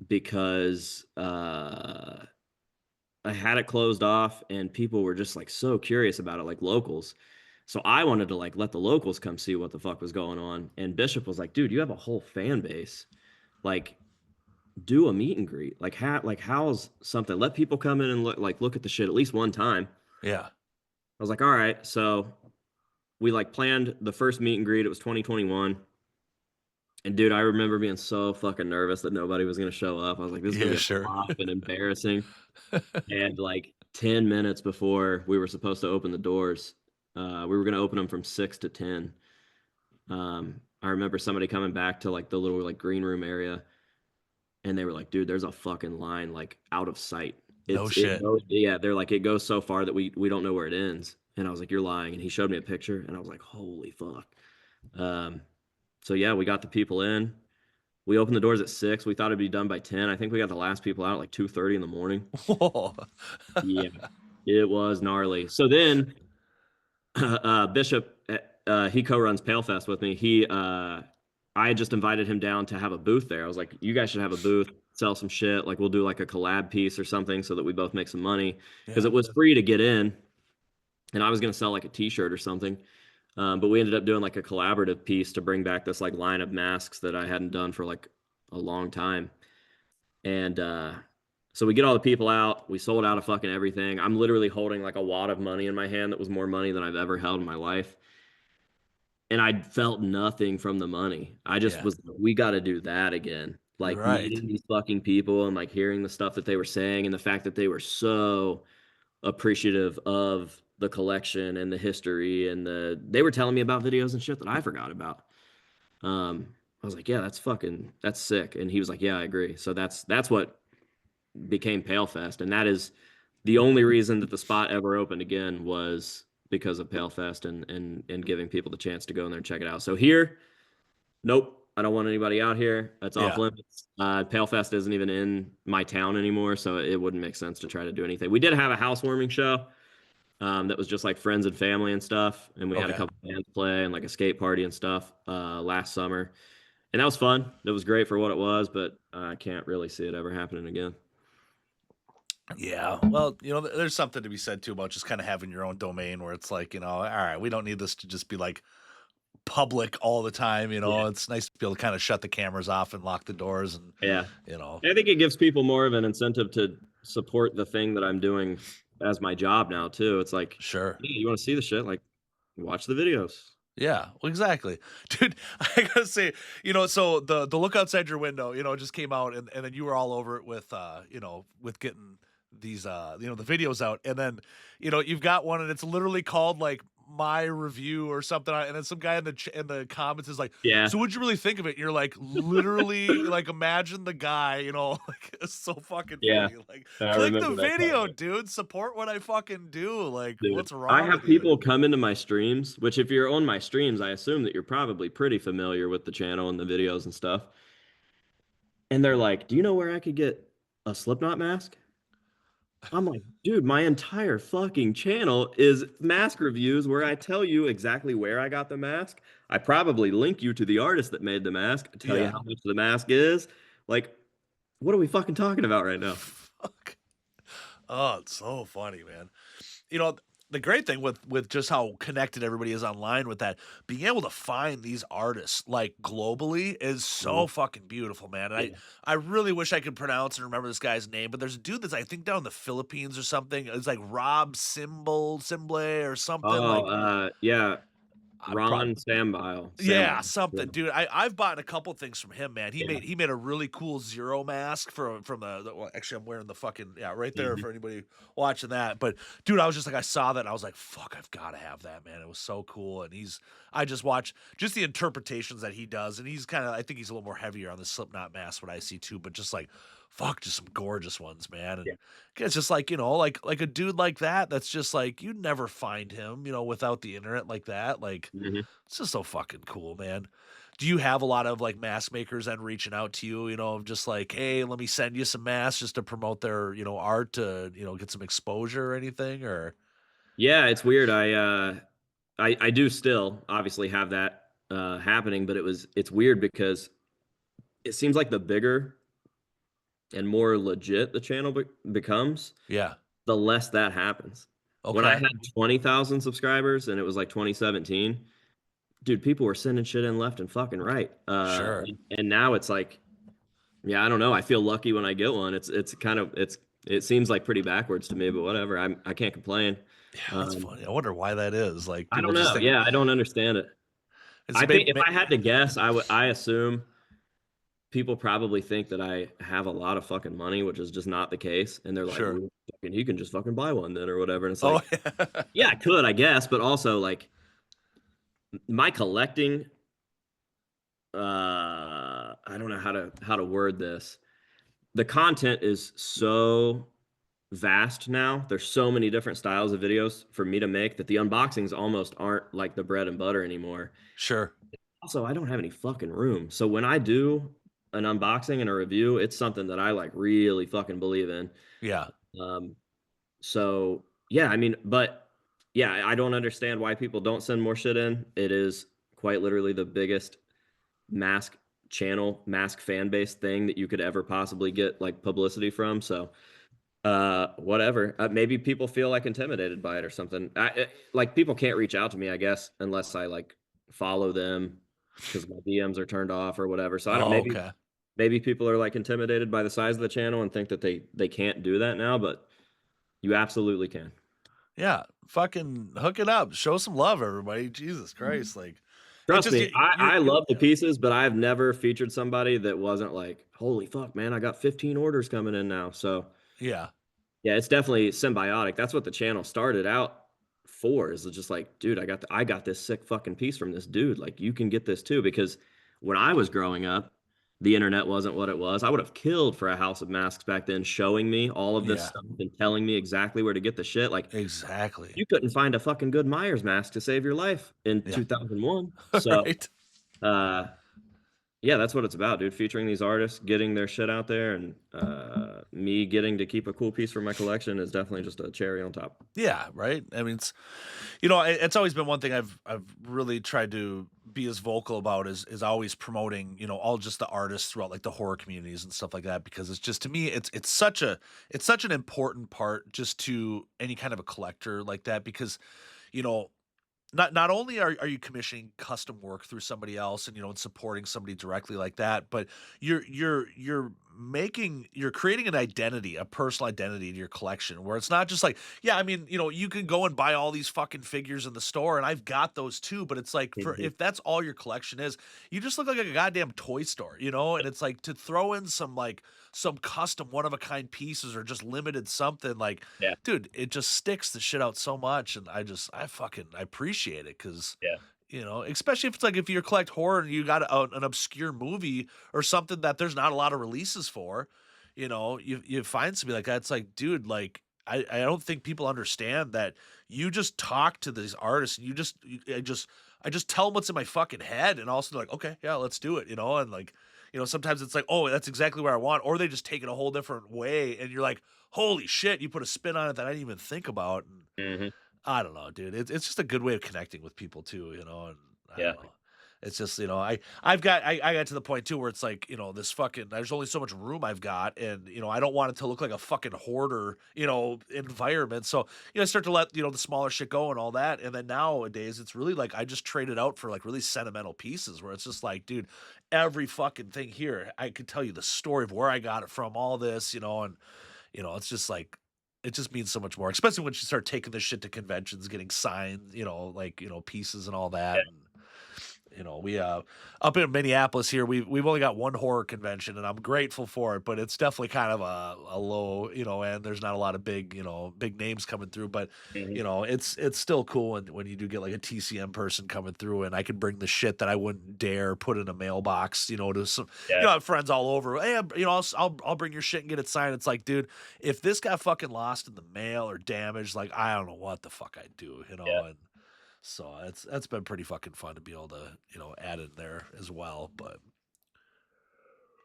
because I had it closed off and people were just like so curious about it, like locals. So I wanted to like let the locals come see what the fuck was going on. And Bishop was like, dude, you have a whole fan base. Like, do a meet and greet. Like how's something? Let people come in and look at the shit at least one time. Yeah. I was like, all right. So we like planned the first meet and greet. It was 2021. And dude, I remember being so fucking nervous that nobody was gonna show up. I was like, this is gonna Yeah, be a sure. flop and embarrassing. And like 10 minutes before we were supposed to open the doors, we were gonna open them from 6 to 10. I remember somebody coming back to like the little like green room area, and they were like, dude, there's a fucking line like out of sight. No It shit. goes, yeah, they're like, it goes so far that we don't know where it ends. And I was like, you're lying. And he showed me a picture, and I was like, holy fuck. Um, so yeah, we got the people in. We opened the doors at 6. We thought it'd be done by 10. I think we got the last people out at like 2:30 in the morning. Whoa. Yeah, it was gnarly. So then Bishop, he co-runs Palefest with me. I just invited him down to have a booth there. I was like, you guys should have a booth, sell some shit. Like we'll do like a collab piece or something so that we both make some money. Because Yeah. it was free to get in. And I was gonna sell like a t-shirt or something. But we ended up doing like a collaborative piece to bring back this like line of masks that I hadn't done for like a long time. And so we get all the people out. We sold out of fucking everything. I'm literally holding like a wad of money in my hand that was more money than I've ever held in my life. And I felt nothing from the money. I just Yeah. was, we got to do that again. Like Right. meeting these fucking people and like hearing the stuff that they were saying and the fact that they were so appreciative of the collection and the history and they were telling me about videos and shit that I forgot about. I was like, yeah, that's sick. And he was like, yeah, I agree. So that's what became Palefest, and that is the only reason that the spot ever opened again was because of Palefest and giving people the chance to go in there and check it out. So here, nope, I don't want anybody out here. That's off Yeah. limits. Palefest isn't even in my town anymore, so it wouldn't make sense to try to do anything. We did have a housewarming show that was just like friends and family and stuff, and we had a Okay. couple bands play and like a skate party and stuff last summer, and that was fun. It was great for what it was, but I can't really see it ever happening again. Yeah. Well, there's something to be said too about just kind of having your own domain where it's like, all right, we don't need this to just be like public all the time. Yeah. It's nice to be able to kind of shut the cameras off and lock the doors and, Yeah. you know, I think it gives people more of an incentive to support the thing that I'm doing as my job now too. It's like, sure. hey, you want to see the shit? Like, watch the videos. Yeah, well, exactly. Dude, I gotta say, so the look outside your window, just came out and then you were all over it with with getting these the videos out. And then, you've got one and it's literally called like my review or something. And then some guy in the comments is like, Yeah. so what'd you really think of it? And you're like, literally, like imagine the guy, like it's so fucking Yeah. funny. Like, I click the remember that video, comment. dude. Support what I fucking do. Like, Dude, what's I wrong have with you? people come into my streams, which if you're on my streams, I assume that you're probably pretty familiar with the channel and the videos and stuff. And they're like, do you know where I could get a Slipknot mask? I'm like, dude, my entire fucking channel is mask reviews where I tell you exactly where I got the mask. I probably link you to the artist that made the mask, tell you Yeah. how much the mask is. Like, what are we fucking talking about right now? Fuck. Oh, it's so funny, man. You know, the great thing with just how connected everybody is online with that, being able to find these artists like globally is so Mhm. fucking beautiful, man. And Yeah. I really wish I could pronounce and remember this guy's name, but there's a dude that's I think down in the Philippines or something. It's like Rob Simble or something Oh, like yeah. I'm probably Ron Sambile. yeah, Sambile. Yeah. something, dude. I've bought a couple things from him, man. He Yeah. made a really cool Zero mask from well, actually I'm wearing the fucking right there Mhm. for anybody watching that. But dude, I was just like I saw that and I was like, fuck, I've got to have that, man. It was so cool. And I just watch just the interpretations that he does, and he's kind of I think he's a little more heavier on the Slipknot mask what I see too, but just like fuck, just some gorgeous ones, man. And Yeah. it's just like, like a dude like that, that's just like you'd never find him, without the internet like that. Like Mhm. it's just so fucking cool, man. Do you have a lot of like mask makers then reaching out to you, of just like, hey, let me send you some masks just to promote their, art to, get some exposure or anything? Or Yeah, it's weird. I do still obviously have that happening, but it's weird because it seems like the bigger and more legit the channel becomes, yeah. the less that happens. When I Okay. had 20,000 subscribers and it was like 2017, dude, people were sending shit in left and fucking right. Sure. And now it's like, yeah, I don't know. I feel lucky when I get one. It seems like pretty backwards to me, but whatever. I can't complain. Yeah, that's Um, funny. I wonder why that is. Like I people don't just know. think Yeah, I don't understand it. it's I think maybe, if I had to guess, I assume people probably think that I have a lot of fucking money, which is just not the case. And they're like, sure. well, fucking, you can just fucking buy one then or whatever. And it's Oh, like, yeah, I could, I guess, but also like my collecting, I don't know how to word this. The content is so vast now. There's so many different styles of videos for me to make that the unboxings almost aren't like the bread and butter anymore. sure. Also, I don't have any fucking room. So when I do an unboxing and a review, it's something that I like really fucking believe in. Yeah. Um, so yeah, I mean, but yeah, I don't understand why people don't send more shit in. It is quite literally the biggest mask channel, mask fan base thing that you could ever possibly get like publicity from. So whatever. Maybe people feel like intimidated by it or something. Like people can't reach out to me, I guess, unless I like follow them because my DMs are turned off or whatever. So I don't. Oh, Maybe okay. maybe people are like intimidated by the size of the channel and think that they can't do that now, but you absolutely can. Yeah. Fucking hook it up. Show some love, everybody. Jesus Christ. Like it's Trust just me, I you're love the yeah. pieces, but I've never featured somebody that wasn't like, holy fuck, man, I got 15 orders coming in now. So Yeah. yeah, it's definitely symbiotic. That's what the channel started out for, is just like, dude, I got this sick fucking piece from this dude. Like you can get this too. Because when I was growing up, the internet wasn't what it was. I would have killed for a House of Masks back then, showing me all of this Yeah. stuff and telling me exactly where to get the shit. Like Exactly. you couldn't find a fucking good Myers mask to save your life in Yeah. 2001. So Right. uh yeah, that's what it's about, dude. Featuring these artists, getting their shit out there, and me getting to keep a cool piece for my collection is definitely just a cherry on top. Yeah, right. I mean, it's it's always been one thing I've really tried to be as vocal about is always promoting, all just the artists throughout like the horror communities and stuff like that because it's just to me it's such an important part just to any kind of a collector like that because you know not only are you commissioning custom work through somebody else and and supporting somebody directly like that, but you're creating an identity, a personal identity to your collection where it's not just like, yeah, I mean, you can go and buy all these fucking figures in the store and I've got those too, but it's like for Mhm. if that's all your collection is, you just look like a goddamn toy store, and it's like to throw in some custom one of a kind pieces or just limited something like Yeah, dude, it just sticks the shit out so much, and I appreciate it because yeah, especially if it's like if you collect horror and you got an obscure movie or something that there's not a lot of releases for, you find somebody like that. It's like, dude, like I don't think people understand that you just talk to these artists and I just tell them what's in my fucking head, and also they're like, okay, yeah, let's do it, and like. Sometimes it's like, oh, that's exactly where I want, or they just take it a whole different way, and you're like, holy shit, you put a spin on it that I didn't even think about. And mhm, I don't know, dude. It's just a good way of connecting with people too, and I yeah, don't know. It's just, I got to the point too where it's like, this fucking there's only so much room I've got and I don't want it to look like a fucking hoarder, environment. So, I start to let, the smaller shit go and all that. And then nowadays it's really like I just trade it out for like really sentimental pieces where it's just like, dude, every fucking thing here, I could tell you the story of where I got it from, all this, and it's just like it just means so much more, especially when you start taking this shit to conventions, getting signed, like, pieces and all that. yeah. And we up in Minneapolis here, we've only got one horror convention, and I'm grateful for it, but it's definitely kind of a low, and there's not a lot of big, big names coming through, but Mhm. it's still cool when you do get like a TCM person coming through, and I can bring the shit that I wouldn't dare put in a mailbox, to some, Yeah. I have friends all over. Hey, I'll bring your shit and get it signed. It's like, dude, if this got fucking lost in the mail or damaged, like I don't know what the fuck I'd do, Yeah. and so that's been pretty fucking fun to be able to, add in there as well. But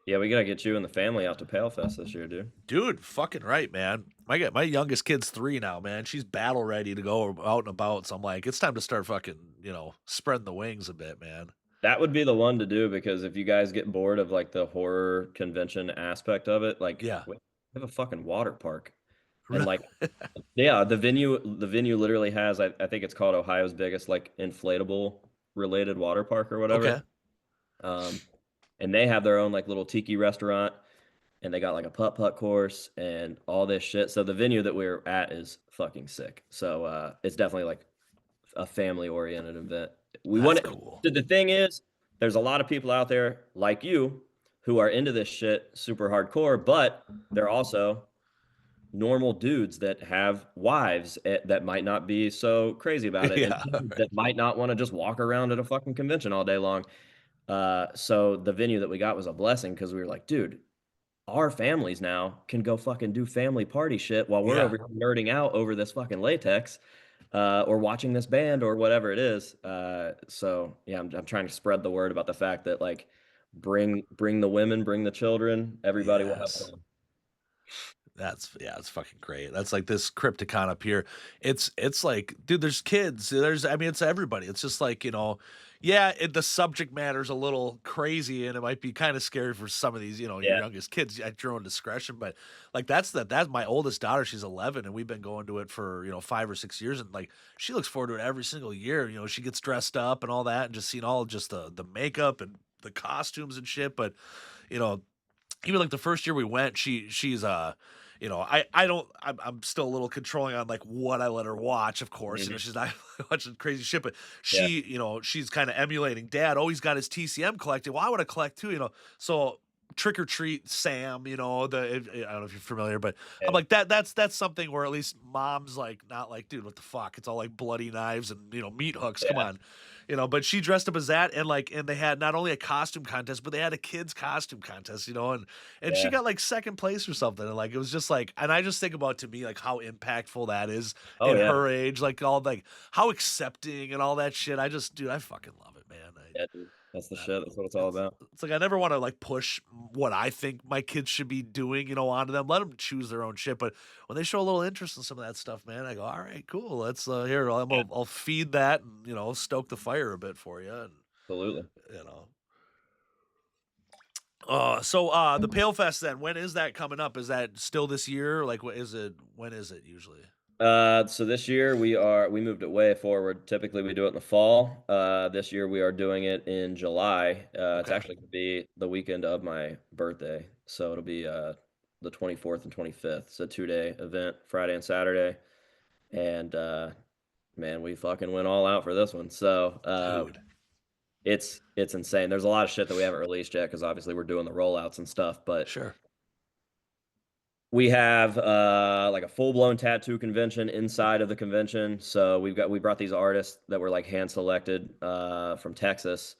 Yeah, we gotta get you and the family out to Palefest this year, dude. dude, fucking right, man. My youngest kid's 3 now, man. She's battle ready to go out and about. So I'm like, it's time to start fucking, spreading the wings a bit, man. That would be the one to do because if you guys get bored of like the horror convention aspect of it, like Yeah. we have a fucking water park. And Really? like yeah, the venue literally has I think it's called Ohio's biggest like inflatable related water park or Okay. whatever. Um and they have their own like little tiki restaurant and they got like a putt-putt course and all this shit. So the venue that we're at is fucking sick. So it's definitely like a family-oriented event. We That's want cool. the thing is, there's a lot of people out there like you who are into this shit super hardcore, but they're also normal dudes that have wives that might not be so crazy about it and Yeah. kids Right. that might not want to just walk around at a fucking convention all day long. So the venue that we got was a blessing because we were like, dude, our families now can go fucking do family party shit while we're Yeah. over here nerding out over this fucking latex, or watching this band or whatever it is. So yeah, I'm trying to spread the word about the fact that like bring the women, bring the children, everybody will have Yes. fun. It's fucking great. That's like this Crypticon up here. It's like, dude, there's kids. I mean, it's everybody. It's just like, yeah, the subject matter's a little crazy and it might be kind of scary for some of these, your Yeah, youngest kids at your own discretion. But like that's my oldest daughter. She's 11 and we've been going to it for, 5 or 6 years. And like she looks forward to it every single year. She gets dressed up and all that and just seeing all just the makeup and the costumes and shit. But, you know, even like the first year we went, she's I don't I'm still a little controlling on like what I let her watch, of course. mhm, She's not watching crazy shit, but yeah, she's kind of emulating dad. Oh, he's got his TCM collected. Well, I want to collect too, So Trick or Treat Sam, I don't know if you're familiar, but I'm yeah, like that's something where at least mom's like not like, dude, what the fuck? It's all like bloody knives and meat hooks. Come yeah. on. But she dressed up as that and they had not only a costume contest, but they had a kids costume contest, and she Yeah. got like second place or something. And like it was just like, and I just think about to me like how impactful that is Oh in yeah, her age, like all like how accepting and all that shit. Dude, I fucking love it, man. yeah, dude. That's the I shit. That's what it's all it's about. it's like I never want to like push what I think my kids should be doing, onto them. Let them choose their own shit. But when they show a little interest in some of that stuff, man, I go, all right, cool. Let's here. Yeah, I'll feed that and stoke the fire a bit for you, and absolutely. you know. So the Pale Fest then, when is that coming up? Is that still this year? Like what is it? When is it usually? So this year we moved it way forward. Typically we do it in the fall. This year we are doing it in July. It's Okay. actually going to be the weekend of my birthday, so it'll be the 24th and 25th. It's a 2-day event, Friday and Saturday, and man, we fucking went all out for this one. So Dude. it's insane. There's a lot of shit that we haven't released yet because obviously we're doing the rollouts and stuff, but Sure. we have like a full-blown tattoo convention inside of the convention. So we brought these artists that were like hand selected from Texas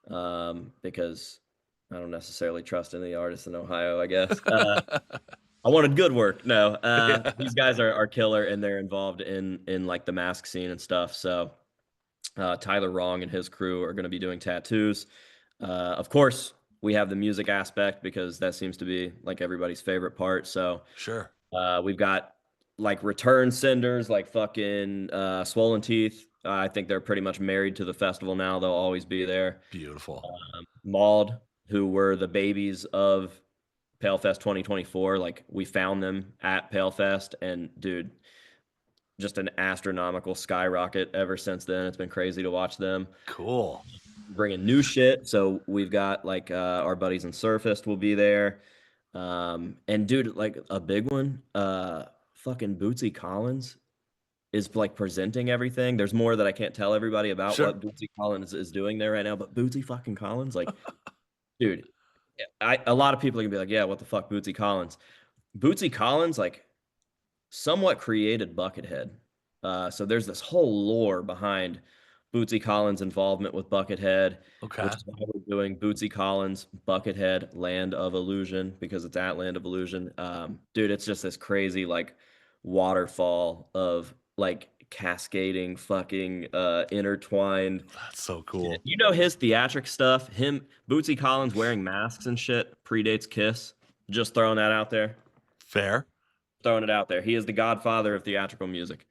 because I don't necessarily trust any artists in Ohio, I guess. I wanted good work. No, Yeah. these guys are killer and they're involved in like the mask scene and stuff. So Tyler Wrong and his crew are going to be doing tattoos. Of course, we have the music aspect because that seems to be like everybody's favorite part. So Sure. we've got like return senders, like fucking Swollen Teeth. I think they're pretty much married to the festival now. They'll always be there. Beautiful. Mauled, who were the babies of Palefest 2024. Like we found them at Palefest, and dude, just an astronomical skyrocket ever since then. It's been crazy to watch them Cool. bringing new shit. So we've got like our buddies in Surfaced will be there. And dude, like a big one, fucking Bootsy Collins. is like presenting everything. There's more that I can't tell everybody about Sure. what Bootsy Collins is doing there right now, but Bootsy fucking Collins, like, dude, a lot of people are gonna be like, yeah, what the fuck, Bootsy Collins? Bootsy Collins, like, somewhat created Buckethead. So there's this whole lore behind Bootsy Collins' involvement with Buckethead, which Okay. is why we're doing Bootsy Collins, Buckethead, Land of Illusion, because it's at Land of Illusion. Dude, it's just this crazy like waterfall of like cascading, fucking intertwined That's so shit. cool. You know his theatric stuff, him Bootsy Collins wearing masks and shit predates Kiss. Just throwing that out there. Fair. Throwing it out there. He is the godfather of theatrical music.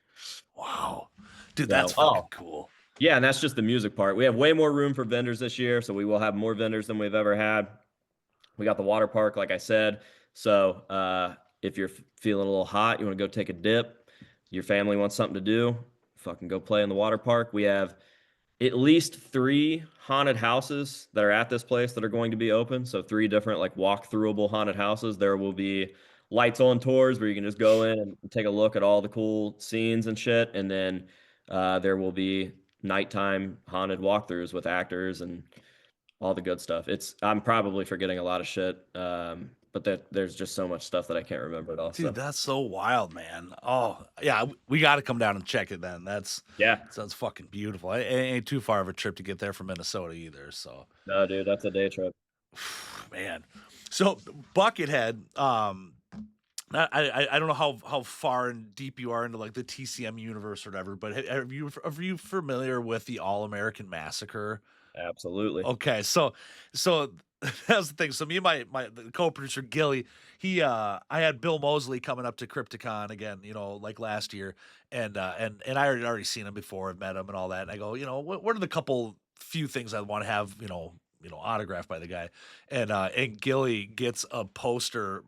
Wow. Dude, that's So, fucking cool. yeah, and that's just the music part. We have way more room for vendors this year, so we will have more vendors than we've ever had. We got the water park, like I said. So, if you're feeling a little hot, you want to go take a dip, your family wants something to do, fucking go play in the water park. We have at least 3 haunted houses that are at this place that are going to be open. So 3 different like walk-throughable haunted houses. There will be lights on tours where you can just go in and take a look at all the cool scenes and shit. And then there will be nighttime haunted walkthroughs with actors and all the good stuff. I'm probably forgetting a lot of shit. But there's just so much stuff that I can't remember it all. Dude, So that's so wild, man. Oh, yeah, we got to come down and check it then. yeah, Sounds fucking beautiful. It ain't too far of a trip to get there from Minnesota either. So, no, dude, that's a day trip. man. So Buckethead, I don't know how far and deep you are into like the TCM universe or whatever, but are you familiar with the All American Massacre? Absolutely. Okay, so that's the thing. So me and my the co-producer Gilly, I had Bill Mosley coming up to Crypticon again, like last year, and I already seen him before, I've met him and all that. And I go, what are the couple few things I want to have, autographed by the guy, and Gilly gets a poster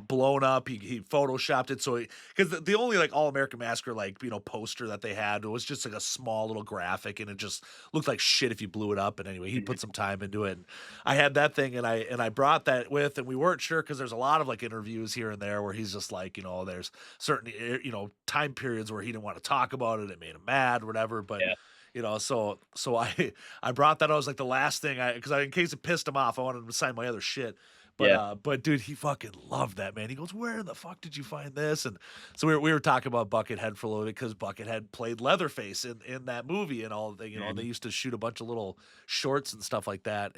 blown up. He photoshopped it so because the only like All American Massacre like poster that they had was just like a small little graphic, and it just looked like shit if you blew it up. And anyway, he put some time into it. And I had that thing, and I brought that with, and we weren't sure because there's a lot of like interviews here and there where he's just like, there's certain time periods where he didn't want to talk about it. It made him mad, whatever. But Yeah. so I brought that. I was like the last thing in case it pissed him off, I wanted him to sign my other shit. Yeah. But dude, he fucking loved that, man. He goes, "Where in the fuck did you find this?" And so we were talking about Buckethead for a little bit because Buckethead played Leatherface in that movie and all. They used to shoot a bunch of little shorts and stuff like that.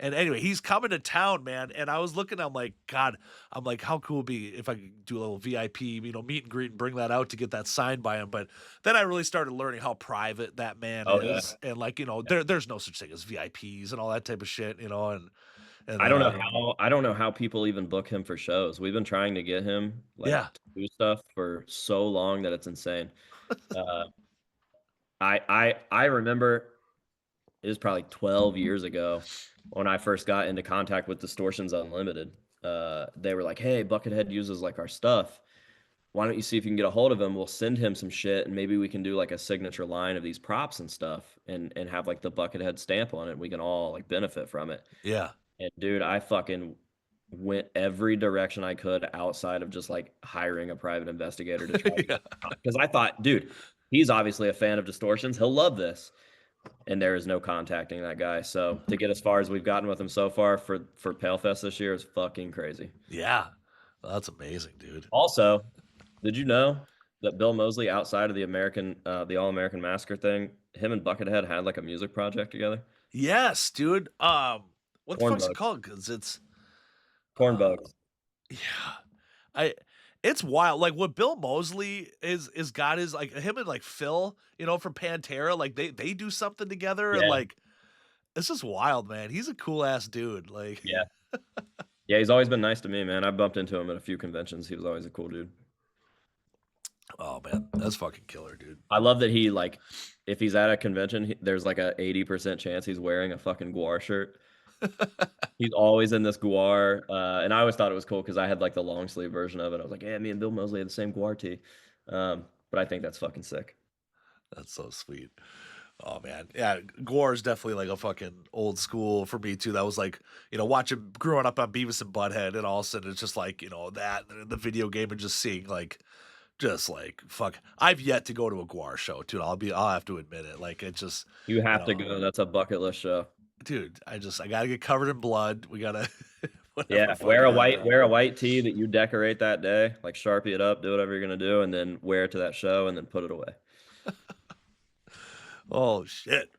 And anyway, he's coming to town, man. And I was looking, I'm like, God, I'm like, how cool would it be if I could do a little VIP, meet and greet and bring that out to get that signed by him. But then I really started learning how private that man Oh yeah. is, and like there's no such thing as VIPs and all that type of shit, and I then don't know how people even book him for shows. We've been trying to get him like yeah, to do stuff for so long that it's insane. Uh, I remember it was probably 12 years ago when I first got into contact with Distortions Unlimited. They were like, "Hey, Buckethead uses like our stuff. Why don't you see if you can get a hold of him? We'll send him some shit, and maybe we can do like a signature line of these props and stuff, and have like the Buckethead stamp on it. We can all like benefit from it." yeah, And dude, I fucking went every direction I could outside of just like hiring a private investigator to try yeah. because I thought, dude, he's obviously a fan of Distortions. He'll love this. And there is no contacting that guy. So to get as far as we've gotten with him so far for Palefest this year is fucking crazy. Yeah. Well, that's amazing, dude. Also, did you know that Bill Mosley, outside of the All American Massacre thing, him and Buckethead had like a music project together? Yes, dude. What the Corn fuck's it bugs. called? Because it's Corn uh, bugs. yeah, I. It's wild. Like what Bill Mosley is got is like him and like Phil, from Pantera. Like they do something together, and Yeah, like it's just wild, man. He's a cool ass dude. Like, yeah. Yeah, he's always been nice to me, man. I bumped into him at a few conventions. He was always a cool dude. oh man, that's fucking killer, dude. I love that he like, if he's at a convention, there's like a 80% chance he's wearing a fucking Guar shirt. He's always in this Guar, and I always thought it was cool because I had like the long sleeve version of it. I was like, yeah, me and Bill Mosley had the same Guar tee. But I think that's fucking sick. That's so sweet. Oh man, yeah, Gore is definitely like a fucking old school for me too. That was like, watching growing up on Beavis and Butthead, and all of a sudden it's just like, that the video game and just seeing like just like fuck. I've yet to go to a Guar show, dude. I'll have to admit it. Like it just, You have to go. That's a bucket list show. dude. I gotta get covered in blood. We gotta. Yeah, wear a white tee that you decorate that day, like Sharpie it up, do whatever you're gonna do, and then wear it to that show, and then put it away. Oh shit!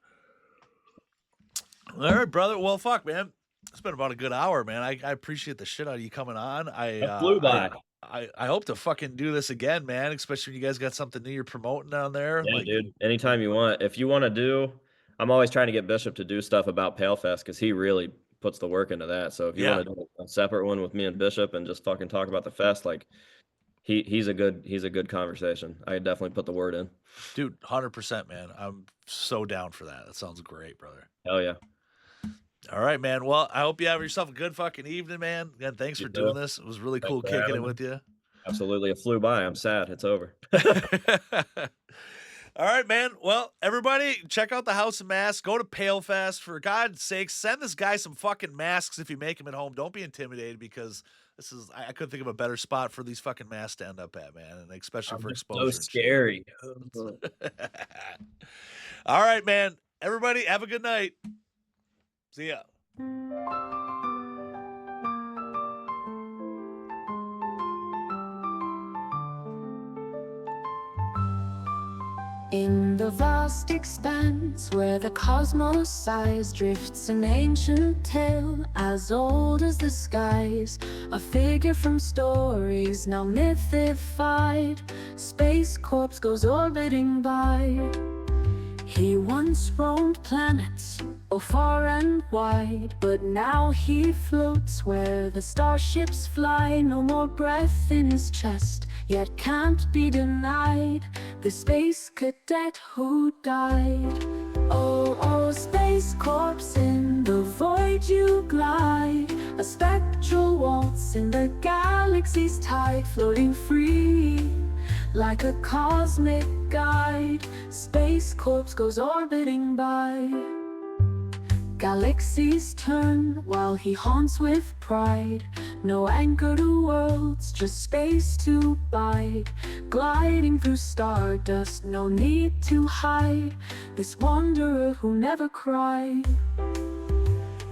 All right, brother. Well, fuck, man. It's been about a good hour, man. I appreciate the shit out of you coming on. That flew by. I hope to fucking do this again, man. Especially when you guys got something new you're promoting down there. Yeah, like, dude. Anytime you want. If you want to do, I'm always trying to get Bishop to do stuff about Palefest because he really puts the work into that. So if you want to do a separate one with me and Bishop and just fucking talk about the fest, like he's a good conversation. I definitely put the word in. Dude, 100%, man. I'm so down for that. That sounds great, brother. Hell yeah. All right, man. Well, I hope you have yourself a good fucking evening, man. Again, thanks for doing this. It was really cool kicking it with you. Absolutely. It flew by. I'm sad. It's over. All right, man. Well, everybody, check out the House of Masks. Go to Palefest. For God's sake, send this guy some fucking masks if you make him at home. Don't be intimidated because I couldn't think of a better spot for these fucking masks to end up at, man, and especially for exposure. So scary. All right, man. Everybody, have a good night. See ya. In the vast expanse where the cosmos sighs, drifts an ancient tale as old as the skies. A figure from stories now mythified, Space Corpse goes orbiting by. He once roamed planets, both far and wide, but now he floats where the starships fly. No more breath in his chest, yet can't be denied the space cadet who died. Oh, oh, Space Corpse, in the void you glide, a spectral waltz in the galaxy's tide, floating free like a cosmic guide. Space Corpse goes orbiting by. Galaxies turn while he haunts with pride. No anchor to worlds, just space to bide. Gliding through stardust, no need to hide. This wanderer who never cried.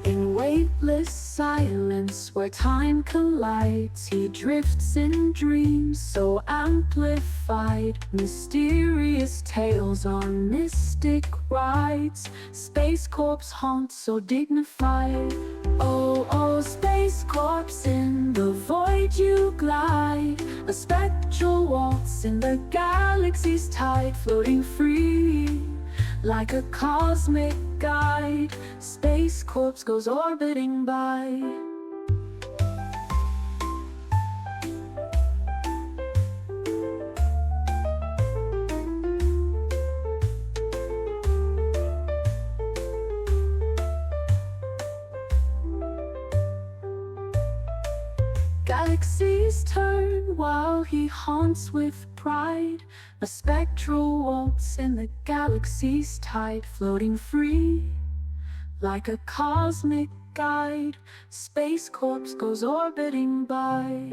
In weightless silence where time collides, he drifts in dreams so amplified. Mysterious tales on mystic rides. Space Corpse haunts so dignified. Oh, oh, Space Corpse, in the void you glide, a spectral waltz in the galaxy's tide, floating free like a cosmic guide. Space Corpse goes orbiting by. Galaxies turn while he haunts with pride. A spectral waltz in the galaxy's tide, floating free like a cosmic guide. Space Corpse goes orbiting by.